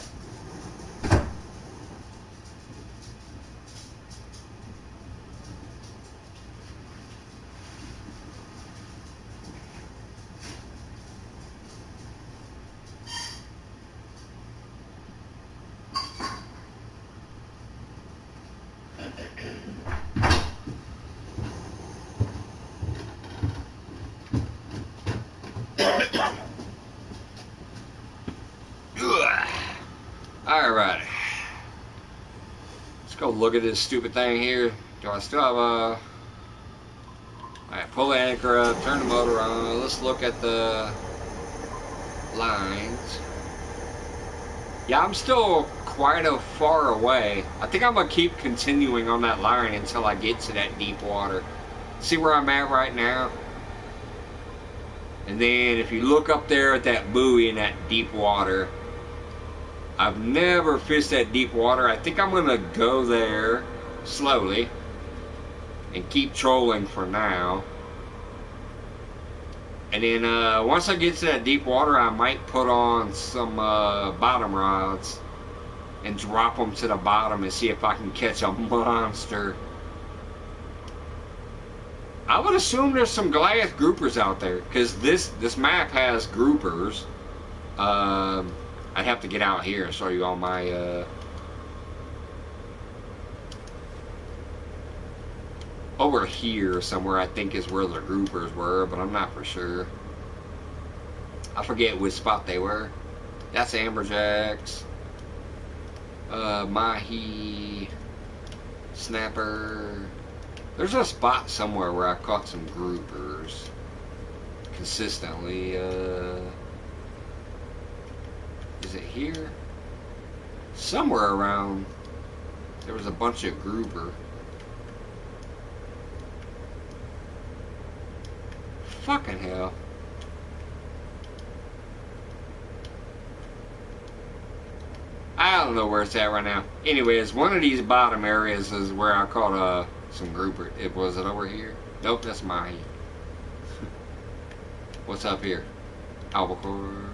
Alright. Let's go look at this stupid thing here. Do I still have a... Alright, pull the anchor up, turn the motor on. Let's look at the lines. Yeah, I'm still quite a far away. I think I'm going to keep continuing on that line until I get to that deep water. See where I'm at right now? And then if you look up there at that buoy in that deep water, I've never fished that deep water. I think I'm going to go there slowly and keep trolling for now. And then once I get to that deep water, I might put on some bottom rods and drop them to the bottom and see if I can catch a monster. I would assume there's some Goliath groupers out there, because this map has groupers. I'd have to get out here and show you all my over here somewhere I think is where the groupers were, but I'm not for sure. I forget which spot they were. That's amberjacks, mahi, snapper. There's a spot somewhere where I caught some groupers consistently. Is it here? Somewhere around there was a bunch of grouper. Fucking hell. I don't know where it's at right now. Anyways, one of these bottom areas is where I caught some grouper. Was it over here? Nope, that's mahi. What's up here? Albacore.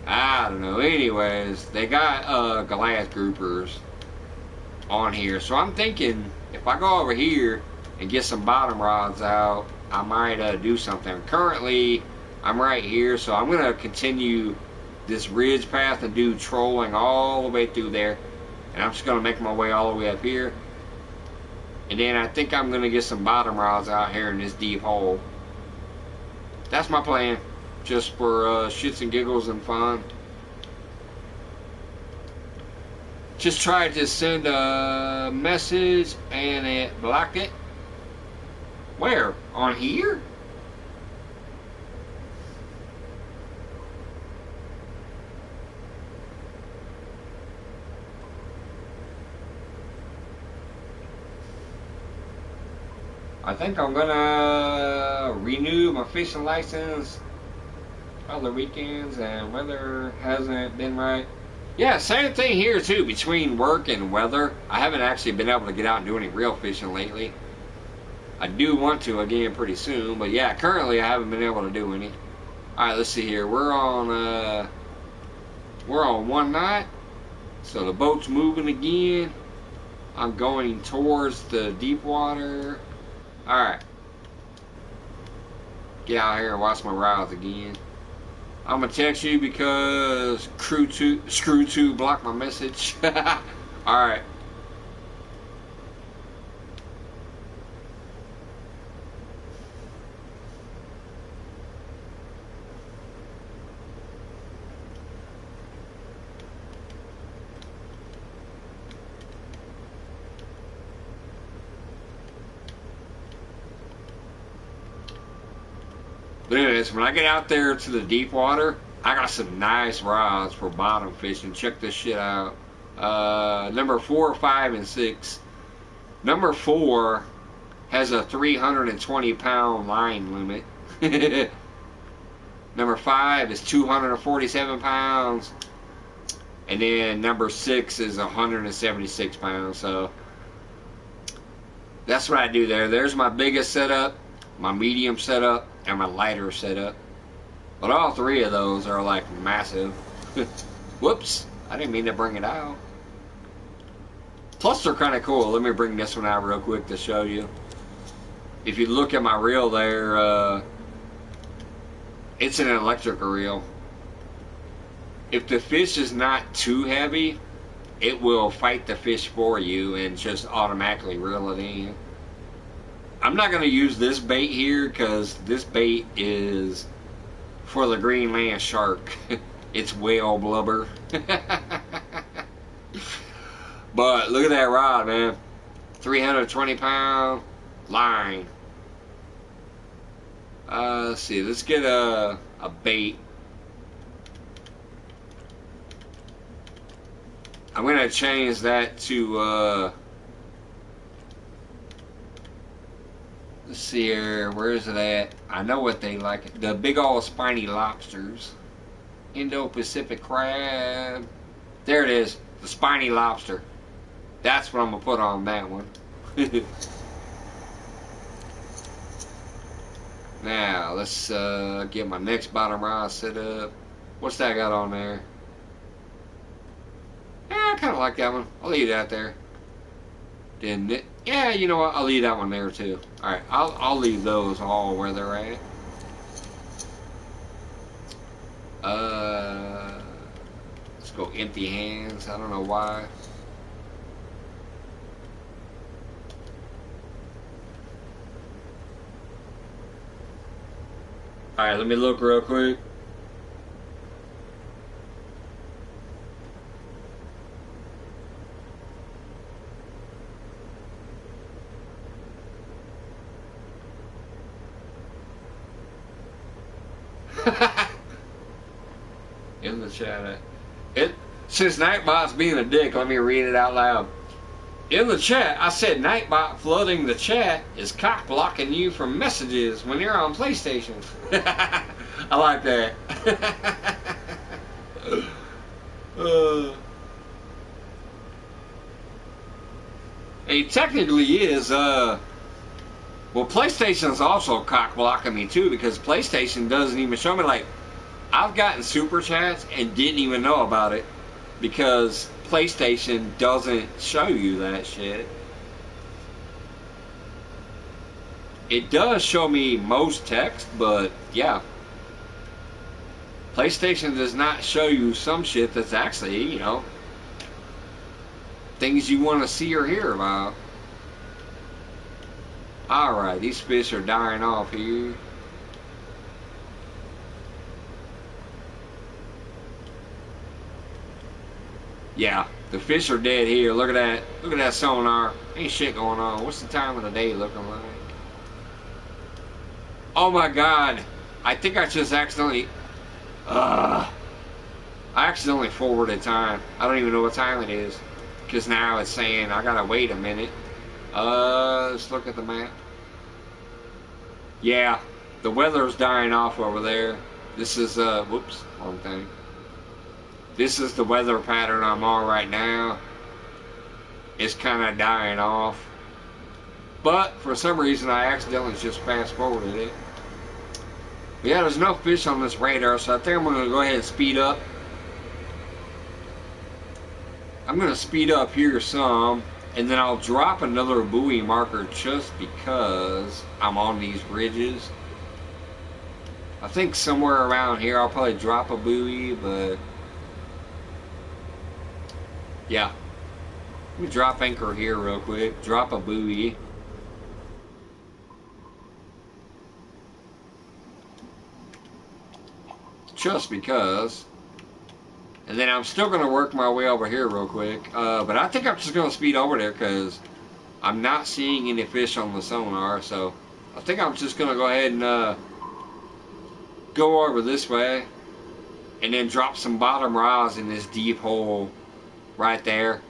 I don't know. Anyways, they got Goliath groupers on here. So I'm thinking if I go over here and get some bottom rods out, I might do something. Currently, I'm right here, so I'm going to continue this ridge path and do trolling all the way through there. And I'm just going to make my way all the way up here. And then I think I'm going to get some bottom rods out here in this deep hole. That's my plan. Just for shits and giggles and fun. Just tried to send a message and it blocked it. Where? On here? I think I'm gonna renew my fishing license other weekends, and weather hasn't been right. Yeah, same thing here too. Between work and weather, I haven't actually been able to get out and do any real fishing lately. I do want to again pretty soon, but yeah, currently I haven't been able to do any. Alright, let's see here. We're on one knot. So the boat's moving again. I'm going towards the deep water. Alright. Get out here and watch my rods again. I'm gonna text you because Screw 2 blocked my message. Alright. Look at this. When I get out there to the deep water, I got some nice rods for bottom fishing. Check this shit out. Number 4, 5, and 6. Number 4 has a 320-pound line limit. Number 5 is 247 pounds. And then number 6 is 176 pounds. So that's what I do there. There's my biggest setup, my medium setup, and my lighter setup. But all three of those are like massive. Whoops, I didn't mean to bring it out. Plus they're kind of cool. Let me bring this one out real quick to show you. If you look at my reel there, it's an electrical reel. If the fish is not too heavy, it will fight the fish for you and just automatically reel it in. I'm not going to use this bait here because this bait is for the Greenland shark. It's whale blubber. But look at that rod, man. 320-pound line. Let's see. Let's get a bait. I'm going to change that to... let's see here, where is it at? I know what they like. The big old spiny lobsters. Indo-Pacific crab. There it is. The spiny lobster. That's what I'm going to put on that one. Now, let's get my next bottom rod set up. What's that got on there? I kind of like that one. I'll leave that there. Didn't it? Yeah, you know what? I'll leave that one there too. Alright, I'll leave those all where they're at. Let's go empty hands. I don't know why. Alright, let me look real quick. In the chat. Since Nightbot's being a dick, let me read it out loud. In the chat, I said Nightbot flooding the chat is cock blocking you from messages when you're on PlayStation. I like that. It technically is, well, PlayStation's also cock blocking me too, because PlayStation doesn't even show me, like, I've gotten super chats and didn't even know about it because PlayStation doesn't show you that shit. It does show me most text, but yeah. PlayStation does not show you some shit that's actually, you know, things you want to see or hear about. Alright, these fish are dying off here. Yeah, the fish are dead here. Look at that. Look at that sonar. Ain't shit going on. What's the time of the day looking like? Oh my god. I think I just accidentally... I accidentally forwarded time. I don't even know what time it is. Because now it's saying I gotta wait a minute. Let's look at the map. Yeah, the weather's dying off over there. This is, whoops, wrong thing. This is the weather pattern I'm on right now. It's kind of dying off. But, for some reason, I accidentally just fast-forwarded it. But yeah, there's no fish on this radar, so I think I'm going to go ahead and speed up. I'm going to speed up here some, and then I'll drop another buoy marker just because I'm on these ridges. I think somewhere around here I'll probably drop a buoy, but... yeah. Let me drop anchor here real quick. Drop a buoy. Just because. And then I'm still going to work my way over here real quick. But I think I'm just going to speed over there because I'm not seeing any fish on the sonar. So I think I'm just going to go ahead and go over this way. And then drop some bottom rods in this deep hole right there.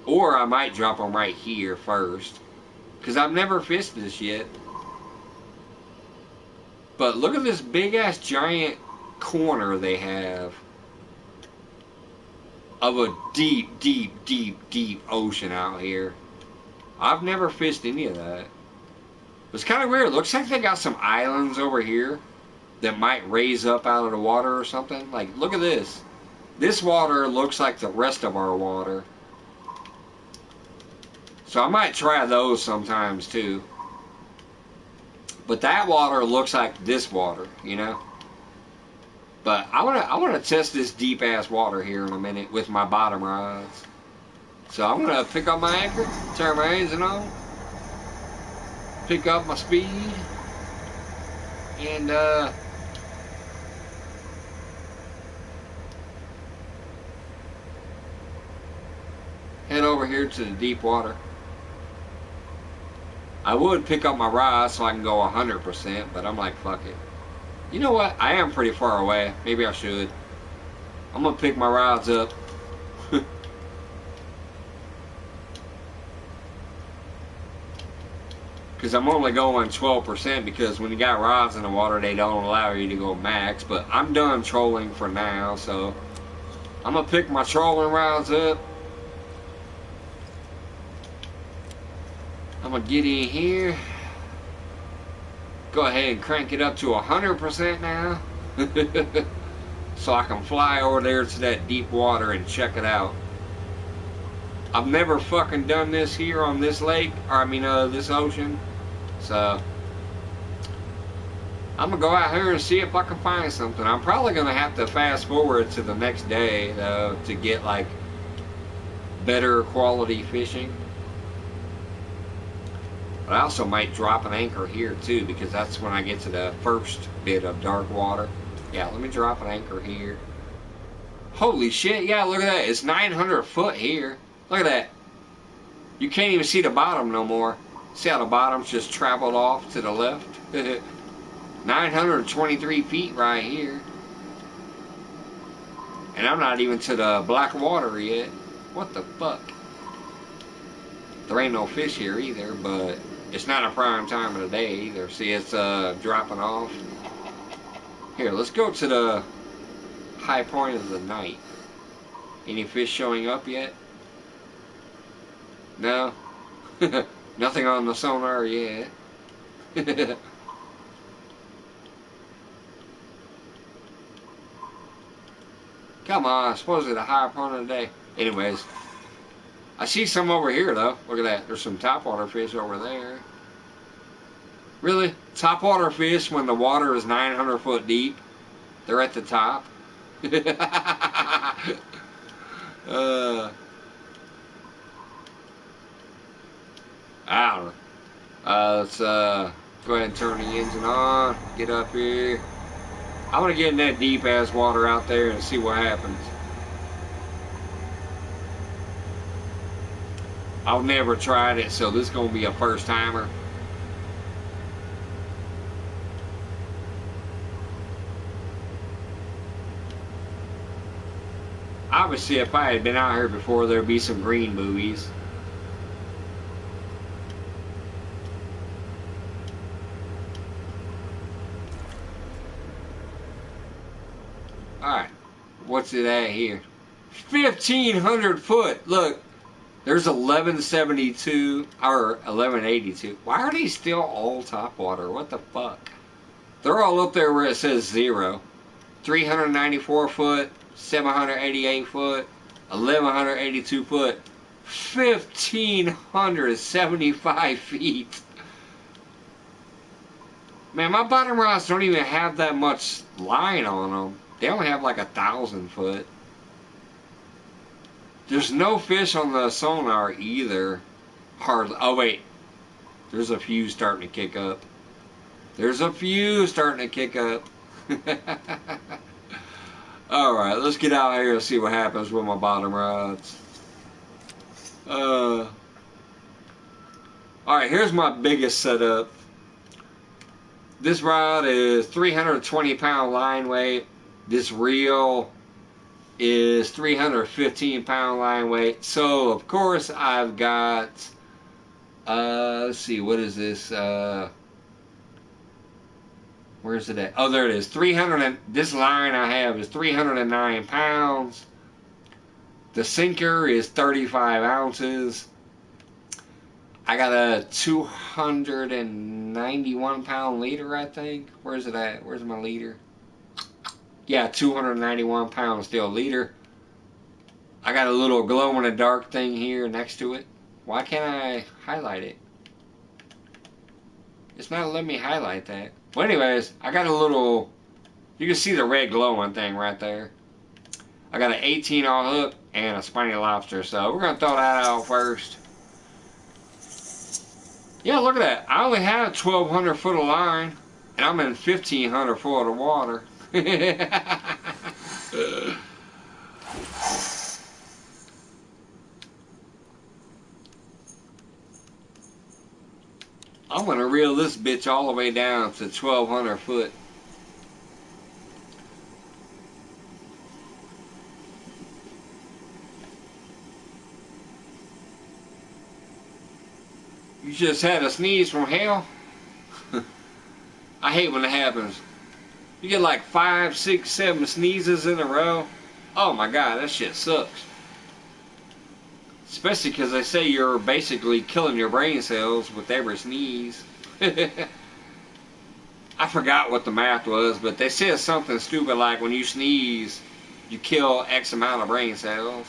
Or I might drop them right here first. Because I've never fished this yet. But look at this big ass giant corner they have. Of a deep, deep, deep, deep ocean out here. I've never fished any of that. It's kind of weird. It looks like they got some islands over here that might raise up out of the water or something. Like, look at this. This water looks like the rest of our water. So I might try those sometimes too. But that water looks like this water, you know? But I wanna test this deep ass water here in a minute with my bottom rods. So I'm gonna pick up my anchor, turn my engine on, pick up my speed, and head over here to the deep water. I would pick up my rods so I can go 100%, but I'm like, fuck it. You know what? I am pretty far away. Maybe I should. I'm gonna pick my rods up. Because I'm only going 12% because when you got rods in the water, they don't allow you to go max. But I'm done trolling for now, so I'm gonna pick my trolling rods up. I'm gonna get in here. Go ahead and crank it up to 100% now. So I can fly over there to that deep water and check it out. I've never fucking done this here on this lake, or I mean this ocean. So I'm gonna go out here and see if I can find something. I'm probably gonna have to fast forward to the next day though to get like better quality fishing. But I also might drop an anchor here too because that's when I get to the first bit of dark water. Yeah, let me drop an anchor here. Holy shit, yeah, look at that. It's 900 foot here. Look at that. You can't even see the bottom no more. See how the bottom's just traveled off to the left? 923 feet right here. And I'm not even to the black water yet. What the fuck? There ain't no fish here either, but it's not a prime time of the day either. See, it's dropping off. Here, let's go to the high point of the night. Any fish showing up yet? No? Nothing on the sonar yet. Come on, supposedly the high point of the day. Anyways, I see some over here though. Look at that. There's some topwater fish over there. Really? Topwater fish when the water is 900 foot deep? They're at the top? I don't know. Let's go ahead and turn the engine on. Get up here. I'm gonna get in that deep ass water out there and see what happens. I've never tried it, so this is gonna be a first timer. Obviously, if I had been out here before, there'd be some green buoys. Alright, what's it at here? 1,500 foot! Look, there's 1172, or 1182. Why are they still all top water? What the fuck? They're all up there where it says 0. 394 foot, 788 foot, 1182 foot, 1,575 feet. Man, my bottom rods don't even have that much line on them. They only have like 1,000 foot. There's no fish on the sonar either. Hardly. Oh wait, there's a few starting to kick up. There's a few starting to kick up. Alright, let's get out here and see what happens with my bottom rods. Alright, here's my biggest setup. This rod is 320 pound line weight. This reel is 315 pound line weight. So of course I've got let's see, what is this? Where's it at? Oh, there it is. 300. This line I have is 309 pounds. The sinker is 35 ounces. I got a 291 pound leader, I think. Where's it at? Where's my leader? Yeah, 291 pound steel leader. I got a little glow in the dark thing here next to it. Why can't I highlight it? It's not letting me highlight that. Well, anyways, I got a little, you can see the red glowing thing right there. I got an 18-aught hook and a spiny lobster, so we're going to throw that out first. Yeah, look at that. I only have 1,200 foot of line, and I'm in 1,500 foot of water. I'm going to reel this bitch all the way down to 1,200 foot. You just had a sneeze from hell? I hate when it happens. You get like 5, 6, 7 sneezes in a row. Oh my god, that shit sucks. Especially because they say you're basically killing your brain cells with every sneeze. I forgot what the math was, but they said something stupid like when you sneeze, you kill X amount of brain cells.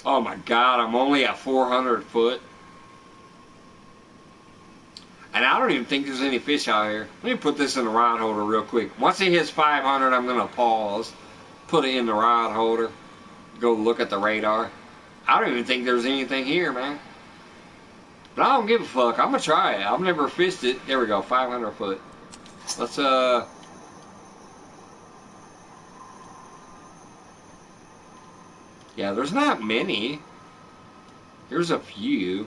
Oh my God, I'm only at 400 foot. And I don't even think there's any fish out here. Let me put this in the rod holder real quick. Once it hits 500, I'm going to pause, put it in the rod holder, go look at the radar. I don't even think there's anything here, man. But I don't give a fuck. I'm going to try it. I've never fished it. There we go, 500 foot. Let's, yeah, there's not many. There's a few.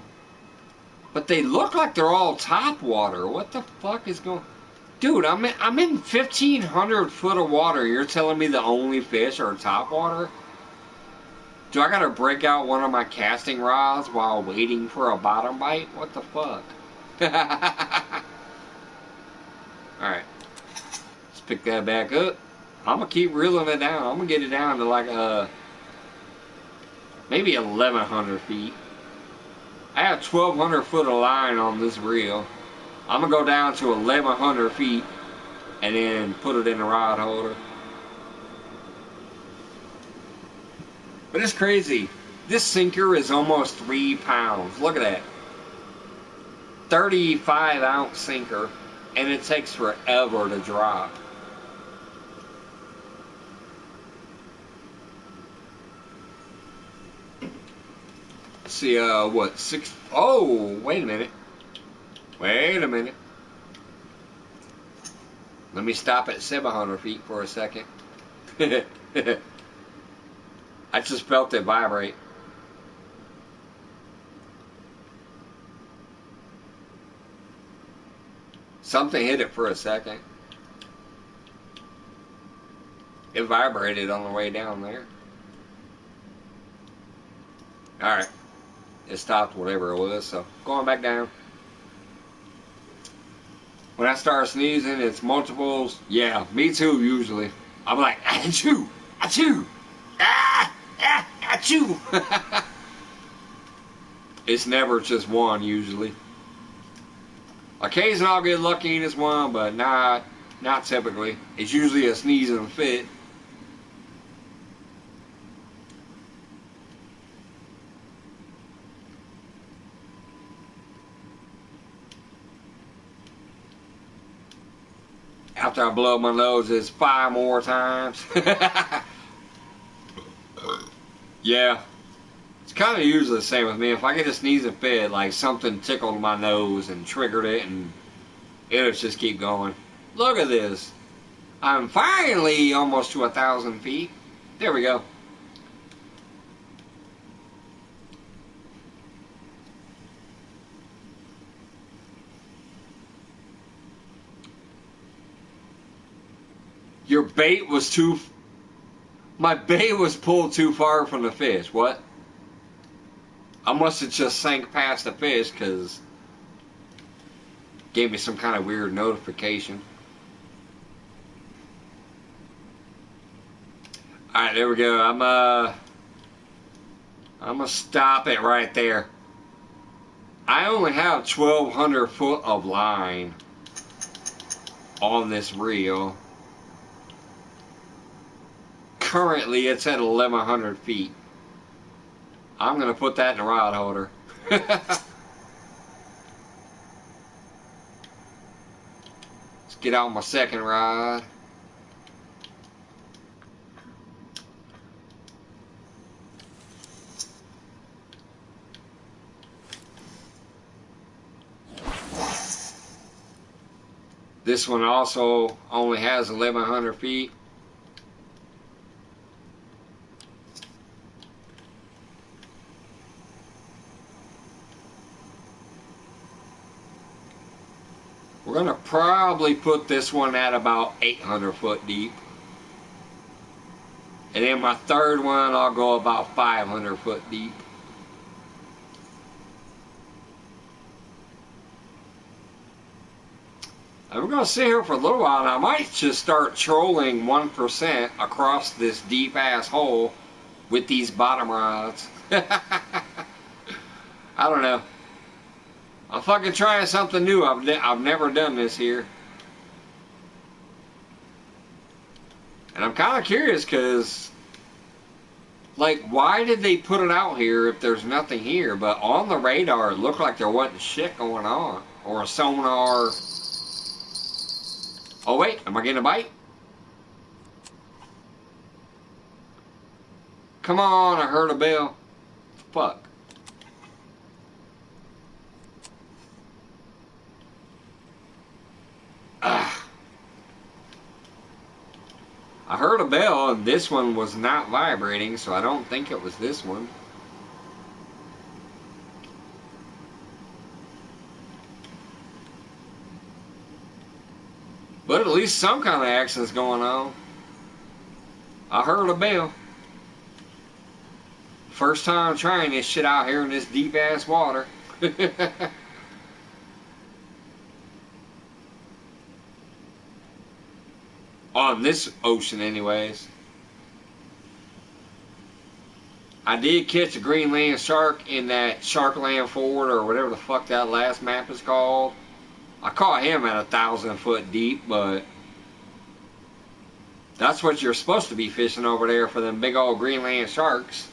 But they look like they're all top water. What the fuck is going... Dude, I'm in 1,500 foot of water. You're telling me the only fish are top water? Do I gotta break out one of my casting rods while waiting for a bottom bite? What the fuck? Alright. Let's pick that back up. I'm gonna keep reeling it down. I'm gonna get it down to like maybe 1,100 feet. I have 1,200 foot of line on this reel. I'm gonna go down to 1,100 feet and then put it in the rod holder. But it's crazy. This sinker is almost 3 pounds. Look at that. 35 ounce sinker, and it takes forever to drop. Let's see, what, 6? Oh, wait a minute. Wait a minute. Let me stop at 700 feet for a second. I just felt it vibrate. Something hit it for a second. It vibrated on the way down there. Alright. It stopped whatever it was, so going back down. When I start sneezing, it's multiples. Yeah, me too, usually. I'm like, achoo, achoo, ah, ah, achoo. It's never just one, usually. Occasionally I'll get lucky and it's one, but not typically. It's usually a sneezing fit. After I blow my nose, it's 5 more times. Yeah. It's kind of usually the same with me. If I get a sneezing fit, like something tickled my nose and triggered it, and it'll just keep going. Look at this. I'm finally almost to 1,000 feet. There we go. Your bait was too... My bait was pulled too far from the fish. What? I must have just sank past the fish because gave me some kind of weird notification. Alright, there we go. I'm gonna stop it right there. I only have 1,200 foot of line on this reel. Currently, it's at 1,100 feet. I'm going to put that in the rod holder. Let's get out my second rod. This one also only has 1,100 feet. We're going to probably put this one at about 800 foot deep. And then my third one, I'll go about 500 foot deep. And we're going to sit here for a little while, and I might just start trolling 1% across this deep ass hole with these bottom rods. I don't know. I'm fucking trying something new. I've never done this here. And I'm kind of curious because Like, why did they put it out here if there's nothing here? But on the radar, it looked like there wasn't shit going on. Or a sonar. Oh, wait. Am I getting a bite? Come on. I heard a bell. Fuck. Ah. I heard a bell, and this one was not vibrating, so I don't think it was this one. But at least some kind of action's going on. I heard a bell. First time trying this shit out here in this deep ass water. On this ocean anyways. I did catch a Greenland shark in that Sharkland Ford or whatever the fuck that last map is called. I caught him at 1,000 foot deep, but that's what you're supposed to be fishing over there for them big old Greenland sharks,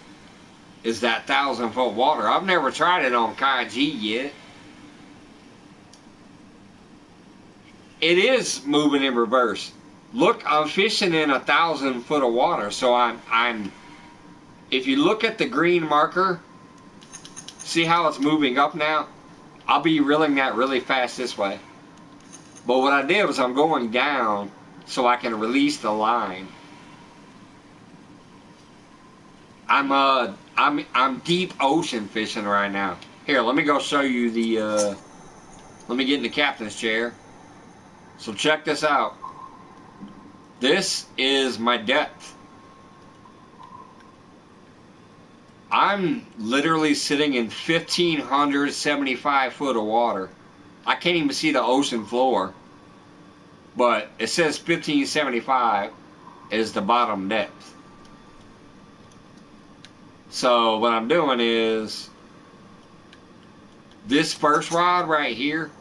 is that 1,000 foot water. I've never tried it on Kaji yet. It is moving in reverse. Look, I'm fishing in 1,000 foot of water, so I'm. If you look at the green marker, see how it's moving up now? I'll be reeling that really fast this way. But what I did was I'm going down so I can release the line. I'm deep ocean fishing right now. Here, let me go show you the. Let me get in the captain's chair. So check this out. This is my depth. I'm literally sitting in 1,575 foot of water. I can't even see the ocean floor. But it says 1,575 is the bottom depth. So what I'm doing is, this first rod right here,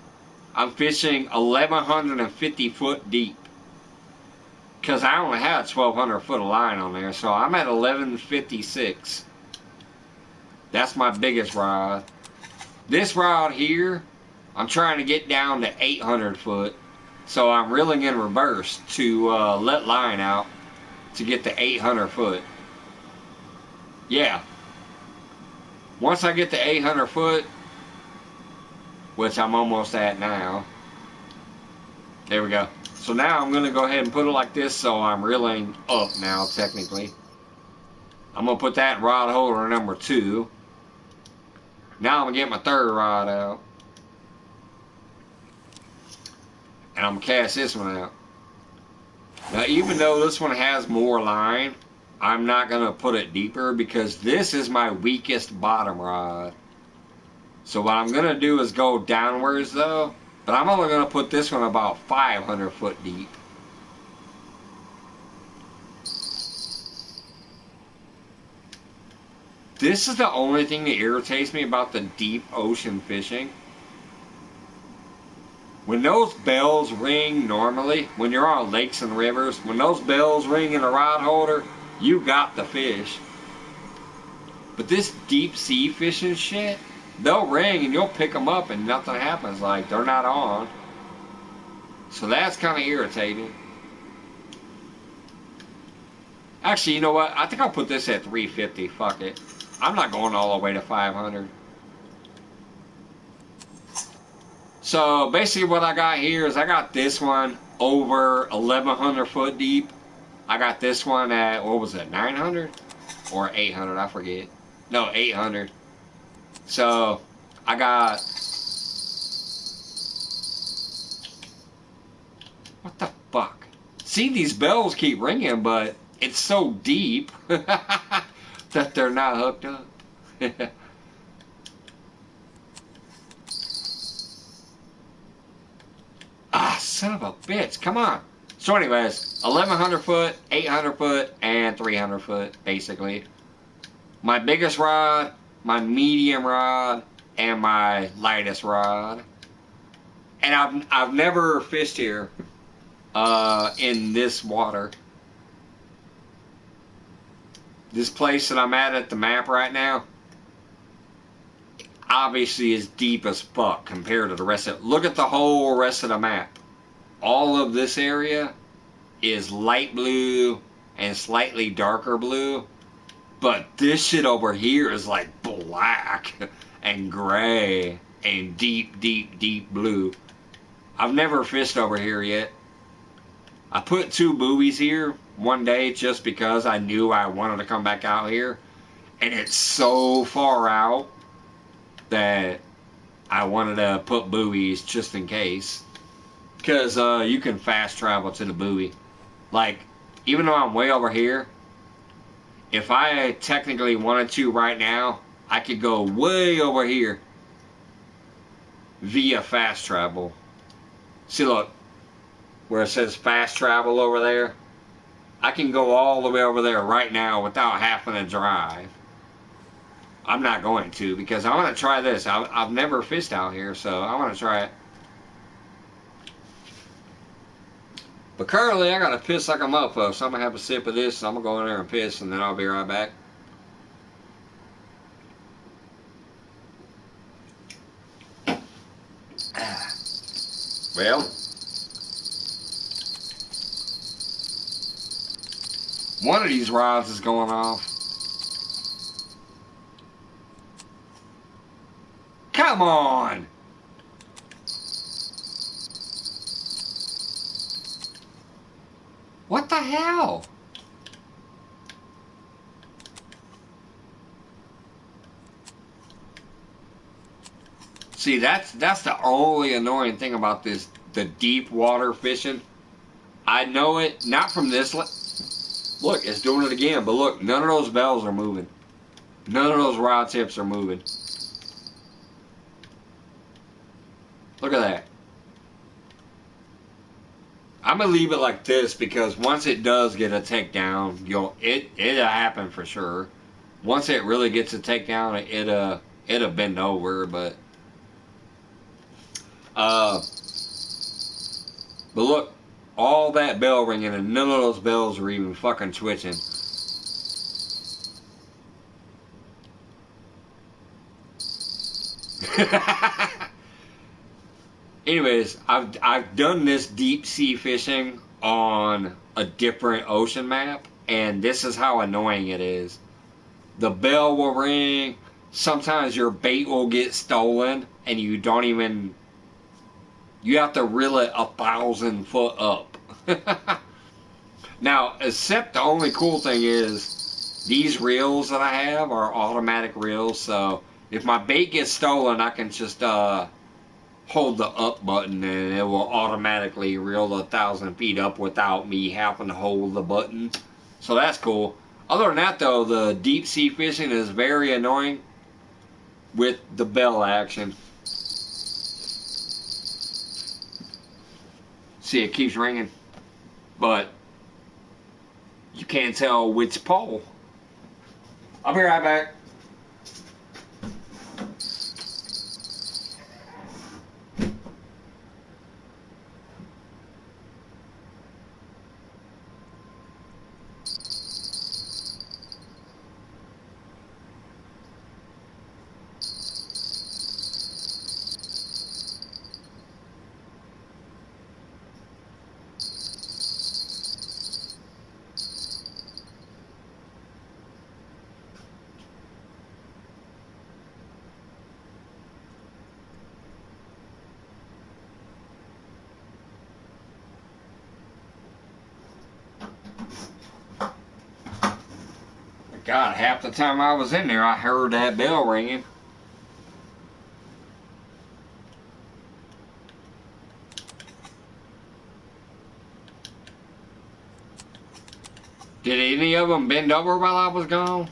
I'm fishing 1,150 foot deep. Because I only had 1,200 foot of line on there. So I'm at 1,156. That's my biggest rod. This rod here, I'm trying to get down to 800 foot. So I'm reeling in reverse to let line out to get to 800 foot. Yeah. Once I get to 800 foot, which I'm almost at now. There we go. So now I'm going to go ahead and put it like this, so I'm reeling up now, technically. I'm going to put that in rod holder number 2. Now I'm going to get my third rod out. And I'm going to cast this one out. Now, even though this one has more line, I'm not going to put it deeper because this is my weakest bottom rod. So what I'm going to do is go downwards though. But I'm only going to put this one about 500 foot deep. This is the only thing that irritates me about the deep ocean fishing. When those bells ring normally, when you're on lakes and rivers, when those bells ring in a rod holder, you got the fish. But this deep sea fishing shit, they'll ring and you'll pick them up and nothing happens. Like, they're not on. So that's kind of irritating. Actually, you know what? I think I'll put this at 350. Fuck it. I'm not going all the way to 500. So basically what I got here is I got this one over 1,100 foot deep. I got this one at, what was it, 900? Or 800, I forget. No, 800. So I got... What the fuck? See, these bells keep ringing, but it's so deep that they're not hooked up. Ah, son of a bitch. Come on. So anyways, 1,100 foot, 800 foot, and 300 foot, basically. My biggest rod, my medium rod, and my lightest rod. And I've never fished here in this water. this place that I'm at the map right now, obviously is deep as fuck compared to the rest of it. Look at the whole rest of the map. All of this area is light blue and slightly darker blue. But this shit over here is like black and gray and deep, deep, deep blue. I've never fished over here yet. I put 2 buoys here one day just because I knew I wanted to come back out here. And it's so far out that I wanted to put buoys just in case. Because you can fast travel to the buoy. Like, even though I'm way over here, if I technically wanted to right now, I could go way over here via fast travel. See, look, where it says fast travel over there, I can go all the way over there right now without having to drive. I'm not going to because I want to try this. I've never fished out here, so I want to try it. But currently, I gotta piss like a mofo, so I'm gonna have a sip of this. So I'm gonna go in there and piss, and then I'll be right back. Well, one of these rods is going off. Come on! What the hell? See, that's the only annoying thing about this, the deep water fishing. I know it, not from this. Look, it's doing it again, but look, none of those bells are moving. None of those rod tips are moving. Look at that. I'm gonna leave it like this because once it does get a takedown, it'll happen for sure. Once it really gets a takedown, it'll bend over. But look, all that bell ringing and none of those bells are even fucking twitching. Anyways, I've done this deep sea fishing on a different ocean map, and this is how annoying it is. The bell will ring, sometimes your bait will get stolen, and you don't even, you have to reel it 1,000 foot up. Now, except the only cool thing is, these reels that I have are automatic reels, so if my bait gets stolen, I can just, hold the up button and it will automatically reel 1,000 feet up without me having to hold the button. So that's cool. Other than that though, the deep sea fishing is very annoying with the bell action. See, it keeps ringing, but you can't tell which pole. I'll be right back. God, half the time I was in there, I heard that bell ringing. Did any of them bend over while I was gone?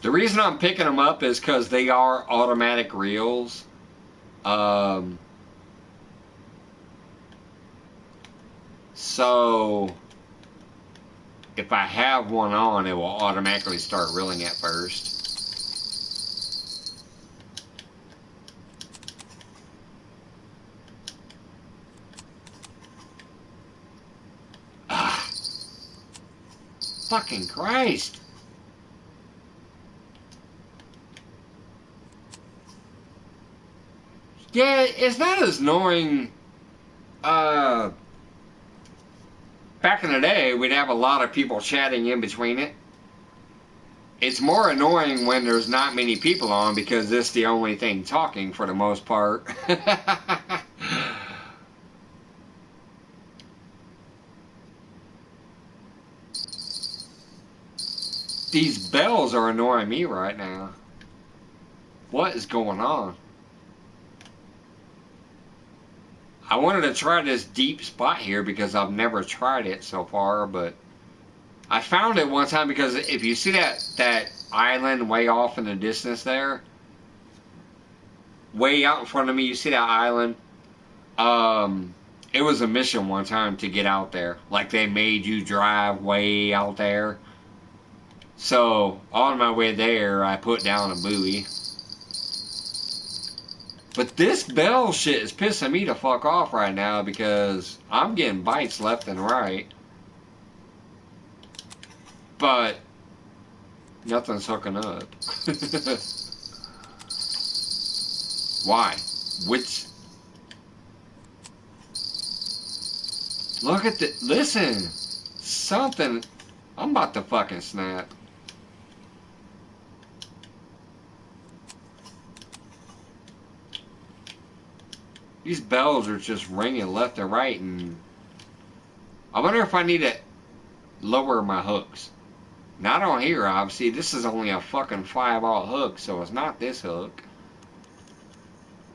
The reason I'm picking them up is because they are automatic reels. So if I have one on, it will automatically start reeling at first. Fucking Christ. Yeah, it's not as annoying. Back in the day, we'd have a lot of people chatting in between it. It's more annoying when there's not many people on because it's the only thing talking for the most part. These bells are annoying me right now. What is going on? I wanted to try this deep spot here because I've never tried it so far, but I found it one time because if you see that island way off in the distance there, way out in front of me, you see that island? It was a mission one time to get out there. Like they made you drive way out there. So on my way there, I put down a buoy. But this bell shit is pissing me the fuck off right now because I'm getting bites left and right. But nothing's hooking up. Why? Which? Look at the. Listen. Something. I'm about to fucking snap. These bells are just ringing left and right, and I wonder if I need to lower my hooks. Not on here, obviously. This is only a fucking 5/0 hook, so it's not this hook.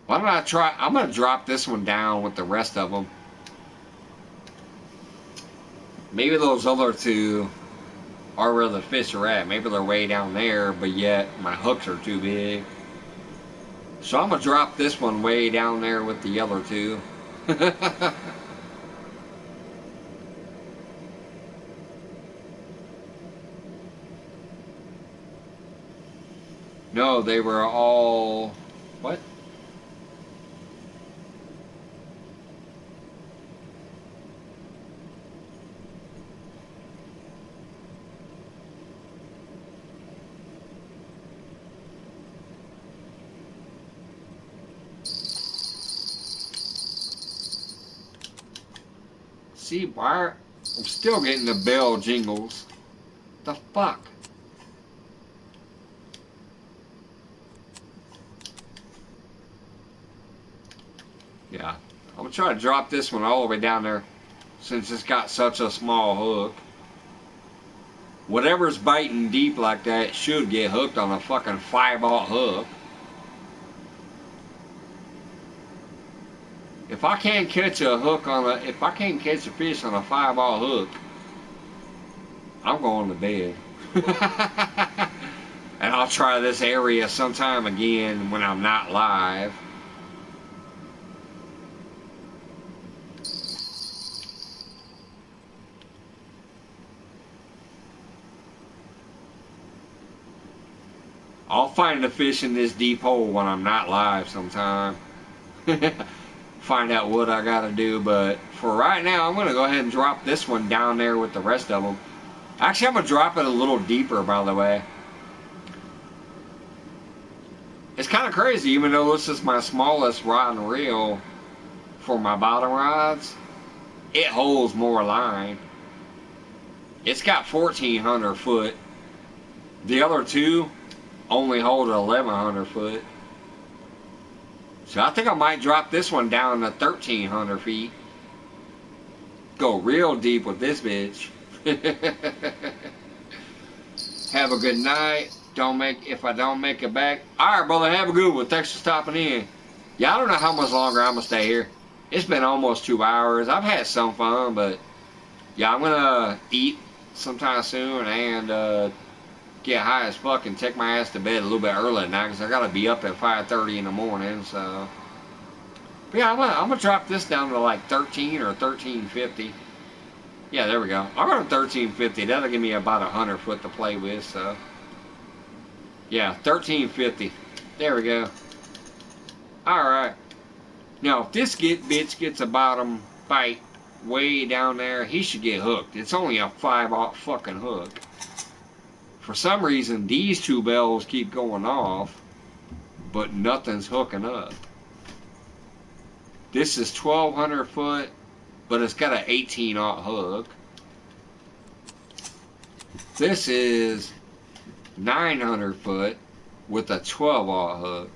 Why don't I try? I'm gonna drop this one down with the rest of them. Maybe those other two are where the fish are at. Maybe they're way down there, but yet my hooks are too big. So I'm gonna drop this one way down there with the other two. No, they were all... What? See, why? I'm still getting the bell jingles. The fuck? Yeah. I'm gonna try to drop this one all the way down there since it's got such a small hook. Whatever's biting deep like that should get hooked on a fucking 5/0 hook. If I can't catch a hook on a, if I can't catch a fish on a 5/0 hook, I'm going to bed. And I'll try this area sometime again when I'm not live. I'll find a fish in this deep hole when I'm not live sometime. Find out what I gotta do, but for right now, I'm gonna go ahead and drop this one down there with the rest of them. Actually, I'm gonna drop it a little deeper, by the way. It's kind of crazy, even though this is my smallest rod and reel for my bottom rods, it holds more line. It's got 1,400 foot. The other two only hold 1,100 foot. So I think I might drop this one down to 1,300 feet. Go real deep with this bitch. Have a good night. If I don't make it back. Alright, brother, have a good one. Thanks for stopping in. Yeah, I don't know how much longer I'm gonna stay here. It's been almost 2 hours. I've had some fun, but yeah, I'm gonna eat sometime soon and get high as fuck and take my ass to bed a little bit early at night because I gotta be up at 5:30 in the morning. So, but yeah, I'm gonna drop this down to like 13 or 1350. Yeah, there we go. I'll go to 1350. That'll give me about 100 foot to play with. So, yeah, 1350. There we go. All right. Now, if this bitch gets a bottom bite, way down there, he should get hooked. It's only a 5/0 fucking hook. For some reason, these two bells keep going off, but nothing's hooking up. This is 1200 foot, but it's got an 18/0 hook. This is 900 foot with a 12/0 hook.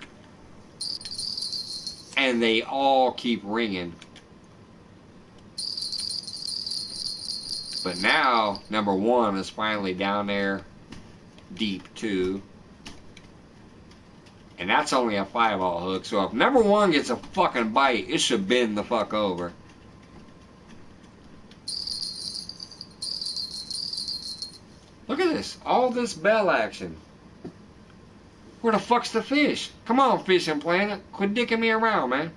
And they all keep ringing. But now, number one is finally down there deep too. And that's only a 5/0 hook. So if number one gets a fucking bite, it should bend the fuck over. Look at this. All this bell action. Where the fuck's the fish? Come on, Fishing Planet. Quit dicking me around, man.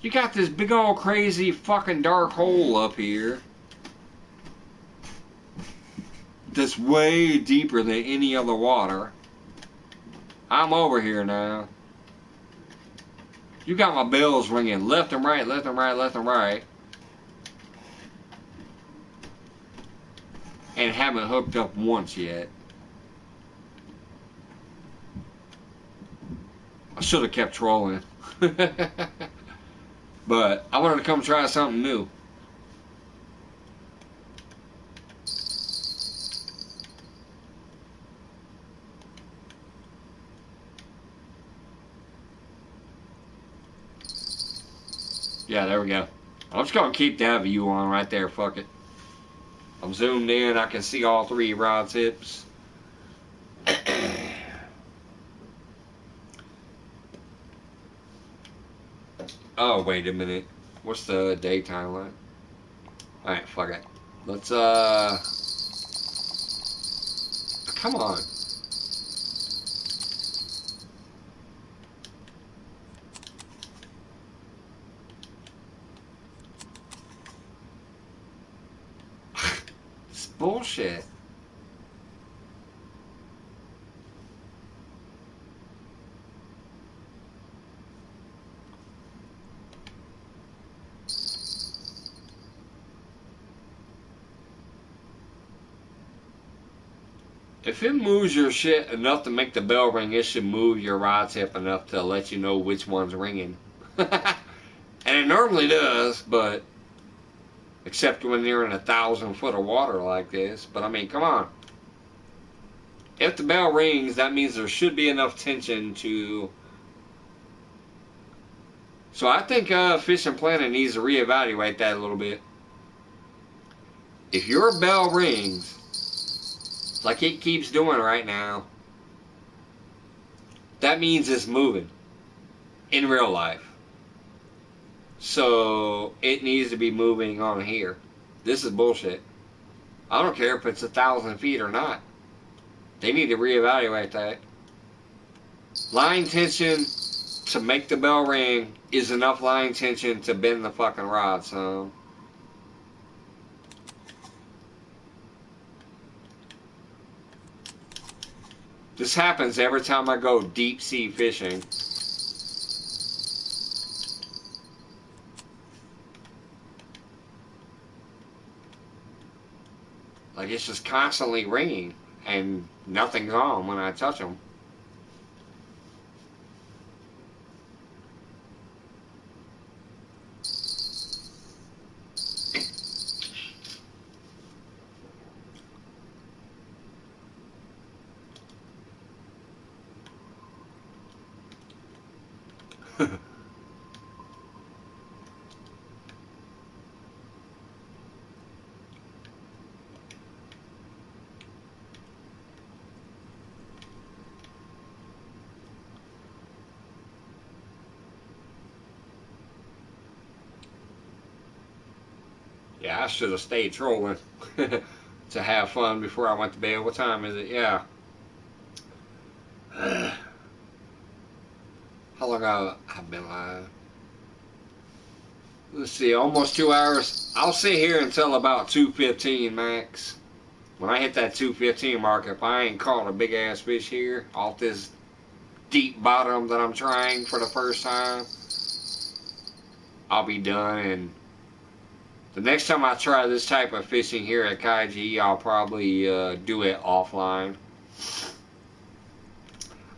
You got this big old crazy fucking dark hole up here that's way deeper than any other water. I'm over here now. You got my bells ringing left and right, left and right, left and right. And haven't hooked up once yet. I should have kept trolling. But I wanted to come try something new. Yeah, there we go. I'm just going to keep that view on right there. Fuck it. I'm zoomed in. I can see all three rod tips. Oh, wait a minute. What's the daytime like? Alright, fuck it. Let's, come on. It's bullshit. If it moves your shit enough to make the bell ring, it should move your rod tip enough to let you know which one's ringing. And it normally does, but except when you're in 1,000 foot of water like this. But I mean, come on. If the bell rings, that means there should be enough tension to... So I think Fishing Planet needs to reevaluate that a little bit. If your bell rings, like it keeps doing right now, that means it's moving in real life. So it needs to be moving on here. This is bullshit. I don't care if it's 1,000 feet or not. They need to reevaluate that. Line tension to make the bell ring is enough line tension to bend the fucking rod, so... This happens every time I go deep sea fishing. Like it's just constantly ringing and nothing's on when I touch them. Yeah, I should have stayed trolling to have fun before I went to bed. What time is it? Yeah. How long have I been live? Let's see, almost 2 hours. I'll sit here until about 2:15 max. When I hit that 2:15 mark, if I ain't caught a big ass fish here off this deep bottom that I'm trying for the first time, I'll be done. And the next time I try this type of fishing here at Kaji, I'll probably do it offline.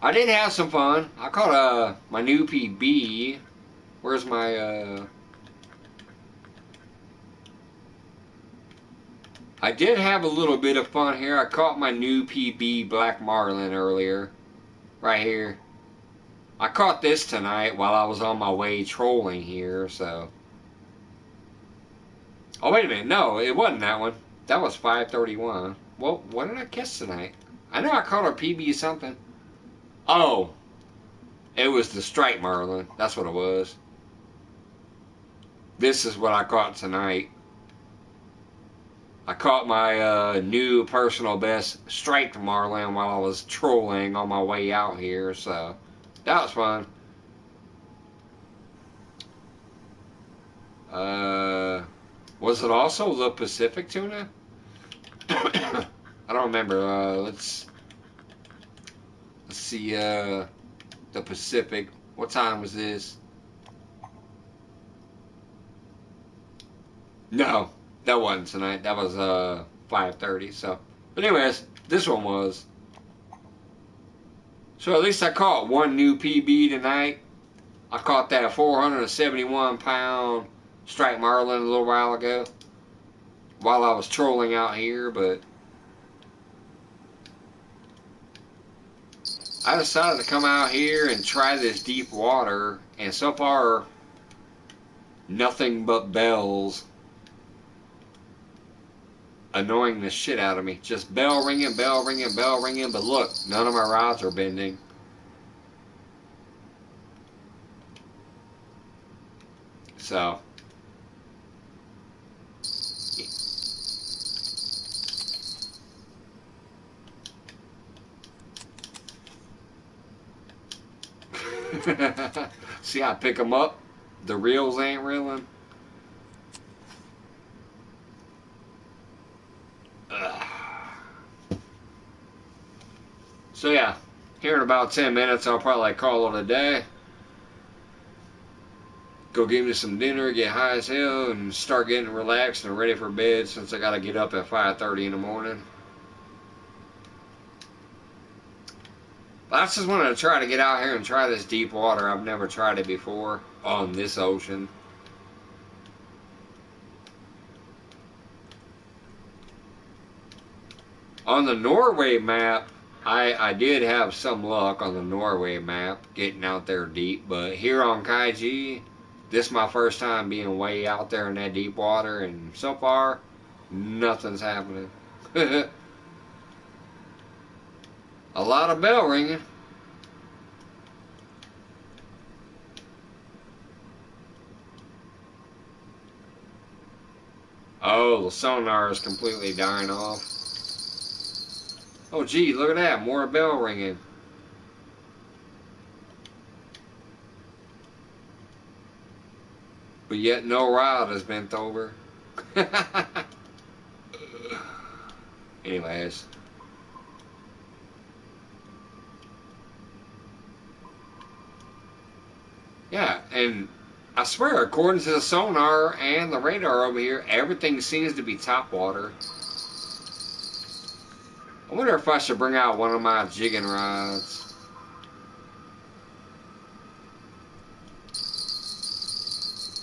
I did have some fun. I caught my new PB. Where's my I did have a little bit of fun here. I caught my new PB black marlin earlier. Right here. I caught this tonight while I was on my way trolling here, so. Oh, wait a minute. No, it wasn't that one. That was 531. Well, what did I catch tonight? I know I caught a PB something. Oh. It was the striped marlin. That's what it was. This is what I caught tonight. I caught my new personal best striped marlin while I was trolling on my way out here, so that was fun. Was it also the Pacific tuna? I don't remember. Let's see. The Pacific. What time was this? No. That wasn't tonight. That was 5:30. So, but anyways, this one was. So at least I caught one new PB tonight. I caught that 471-pound striped marlin a little while ago, while I was trolling out here. But I decided to come out here and try this deep water, and so far, nothing but bells. Annoying the shit out of me. Just bell ringing, bell ringing, bell ringing. But look, none of my rods are bending. So. See how I pick them up? The reels ain't reeling. So yeah, here in about 10 minutes I'll probably call it a day. Go get me some dinner, get high as hell, and start getting relaxed and ready for bed since I gotta get up at 5:30 in the morning. But I just wanted to try to get out here and try this deep water. I've never tried it before on this ocean. On the Norway map, I did have some luck on the Norway map getting out there deep, but here on Kaiji, this is my first time being way out there in that deep water, and so far, nothing's happening. A lot of bell ringing. Oh, the sonar is completely dying off. Oh, gee, look at that. More bell ringing. But yet no rod is bent over. Anyways. Yeah, and I swear, according to the sonar and the radar over here, everything seems to be top water. I wonder if I should bring out one of my jigging rods.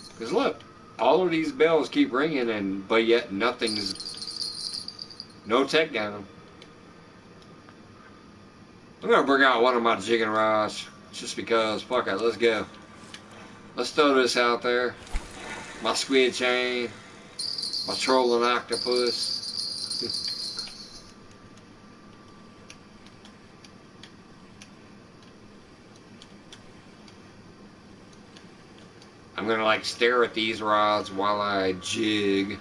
Because look, all of these bells keep ringing, but yet nothing's, no takedown. I'm going to bring out one of my jigging rods, just because, fuck it, let's go. Let's throw this out there. My squid chain, my trolling octopus. I'm gonna like stare at these rods while I jig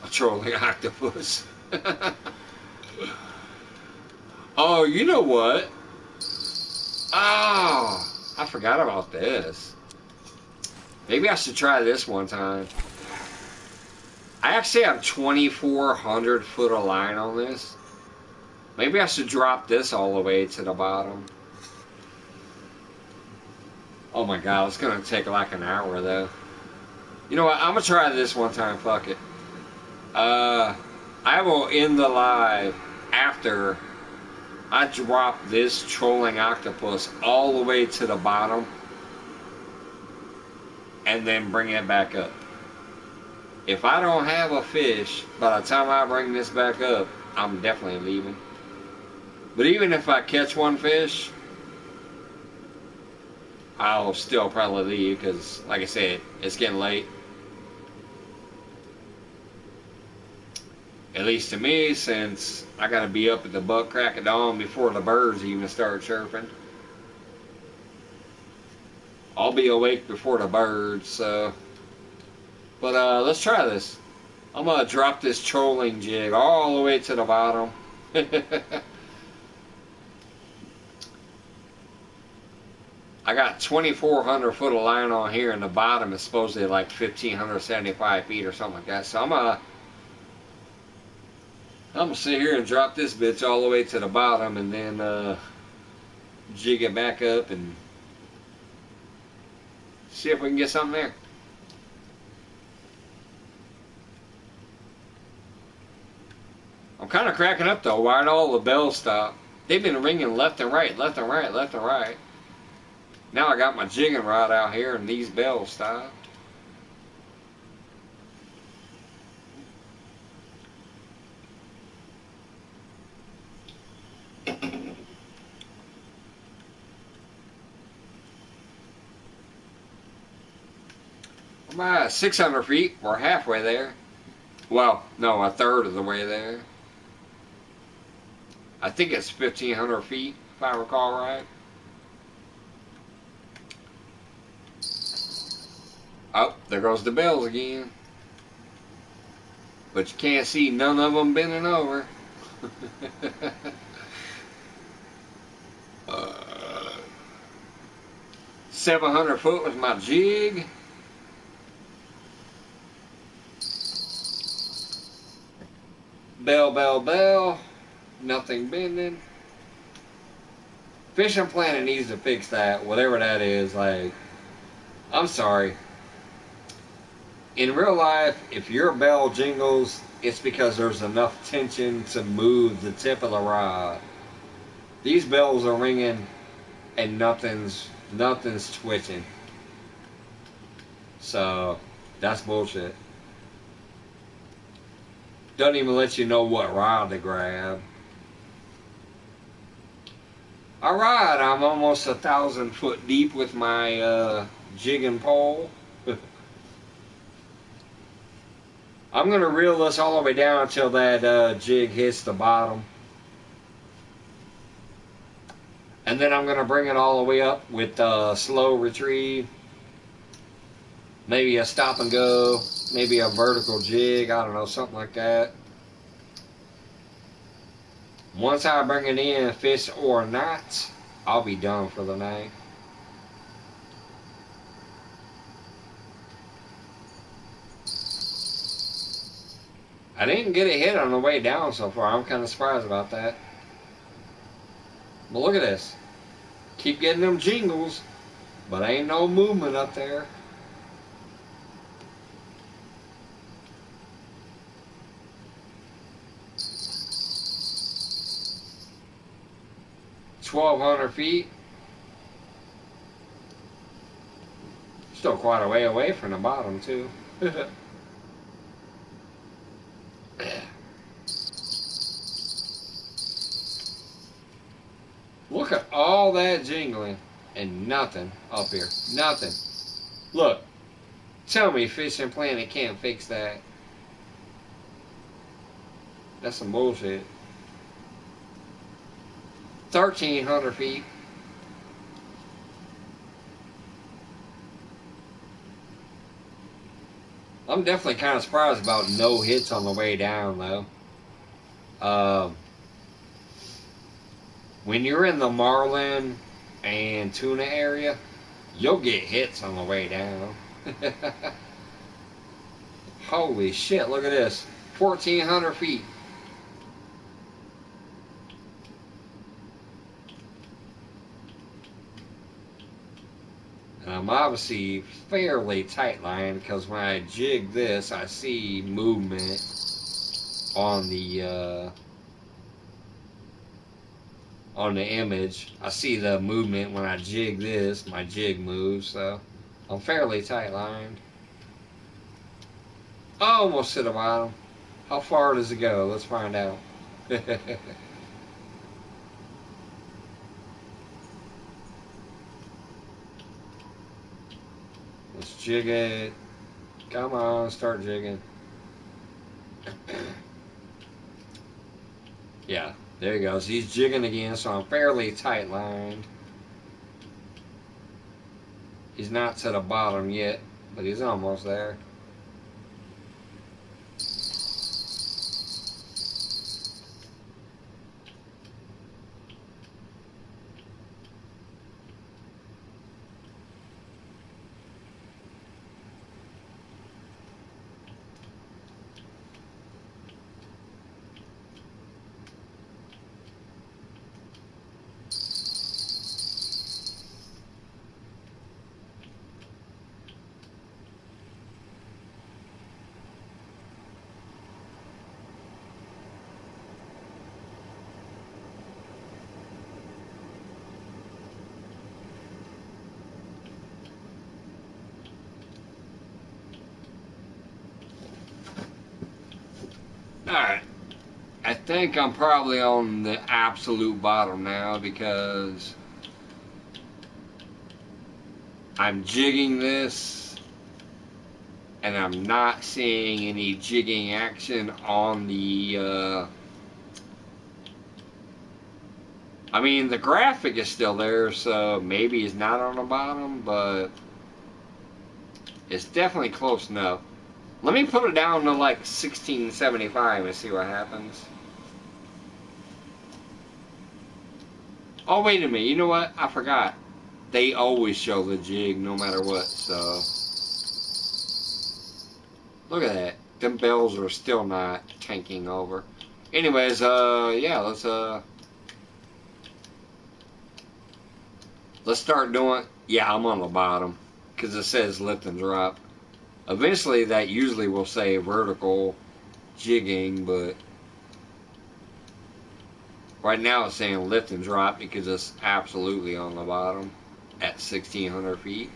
a trolling octopus. Oh, you know what? Oh, I forgot about this. Maybe I should try this one time. I actually have 2,400 foot of line on this. Maybe I should drop this all the way to the bottom. Oh my god, it's gonna take like an hour though. You know what? I'm gonna try this one time. Fuck it. I will end the live after I drop this trolling octopus all the way to the bottom and then bring it back up. If I don't have a fish by the time I bring this back up, I'm definitely leaving. But even if I catch one fish, I'll still probably leave because, like I said, it's getting late. At least to me, since I gotta be up at the butt crack of dawn before the birds even start chirping. I'll be awake before the birds, so. But let's try this. I'm gonna drop this trolling jig all the way to the bottom. I got 2,400 foot of line on here, and the bottom is supposedly like 1,575 feet or something like that. So I'm gonna sit here and drop this bitch all the way to the bottom, and then jig it back up and see if we can get something there. I'm kind of cracking up though. Why'd all the bells stop? They've been ringing left and right, left and right, left and right. Now I got my jigging rod out here and these bells stopped. I'm at 600 feet. We're halfway there. Well, no, a third of the way there. I think it's 1,500 feet, if I recall right. Oh, there goes the bells again. But you can't see none of them bending over. 700 foot was my jig. Bell, bell, bell. Nothing bending. Fishing Planet needs to fix that, whatever that is. Like, I'm sorry. In real life, if your bell jingles, it's because there's enough tension to move the tip of the rod. These bells are ringing and nothing's twitching. So that's bullshit. Doesn't even let you know what rod to grab. Alright, I'm almost 1,000 foot deep with my jigging pole. I'm going to reel this all the way down until that jig hits the bottom. And then I'm going to bring it all the way up with slow retrieve. Maybe a stop and go. Maybe a vertical jig. I don't know, something like that. Once I bring it in, fish or not, I'll be done for the night. I didn't get a hit on the way down so far. I'm kind of surprised about that. But look at this. Keep getting them jingles, but ain't no movement up there. $1,200 feet. Still quite a way away from the bottom too. Look at all that jingling and nothing up here. Nothing. Look. Tell me Fishing Planet can't fix that. That's some bullshit. 1,300 feet. I'm definitely kind of surprised about no hits on the way down, though. When you're in the marlin and tuna area, you'll get hits on the way down. Holy shit, look at this. 1,400 feet. And I'm obviously fairly tight lined because when I jig this, I see movement on the image. I see the movement when I jig this. My jig moves, so I'm fairly tight lined. Almost to the bottom. How far does it go? Let's find out. Let's jig it. Come on, start jigging. Yeah, there he goes. He's jigging again, so I'm fairly tight lined. He's not to the bottom yet, but he's almost there. Alright, I think I'm probably on the absolute bottom now because I'm jigging this and I'm not seeing any jigging action on the I mean, the graphic is still there, so maybe it's not on the bottom, but it's definitely close enough. Let me put it down to like 1675 and see what happens. Oh, wait a minute. You know what? I forgot. They always show the jig no matter what, so. Look at that. Them bells are still not tanking over. Anyways, yeah, let's start doing. Yeah, I'm on the bottom because it says lift and drop. Eventually, that usually will say vertical jigging, but right now it's saying lift and drop because it's absolutely on the bottom at 1,600 feet.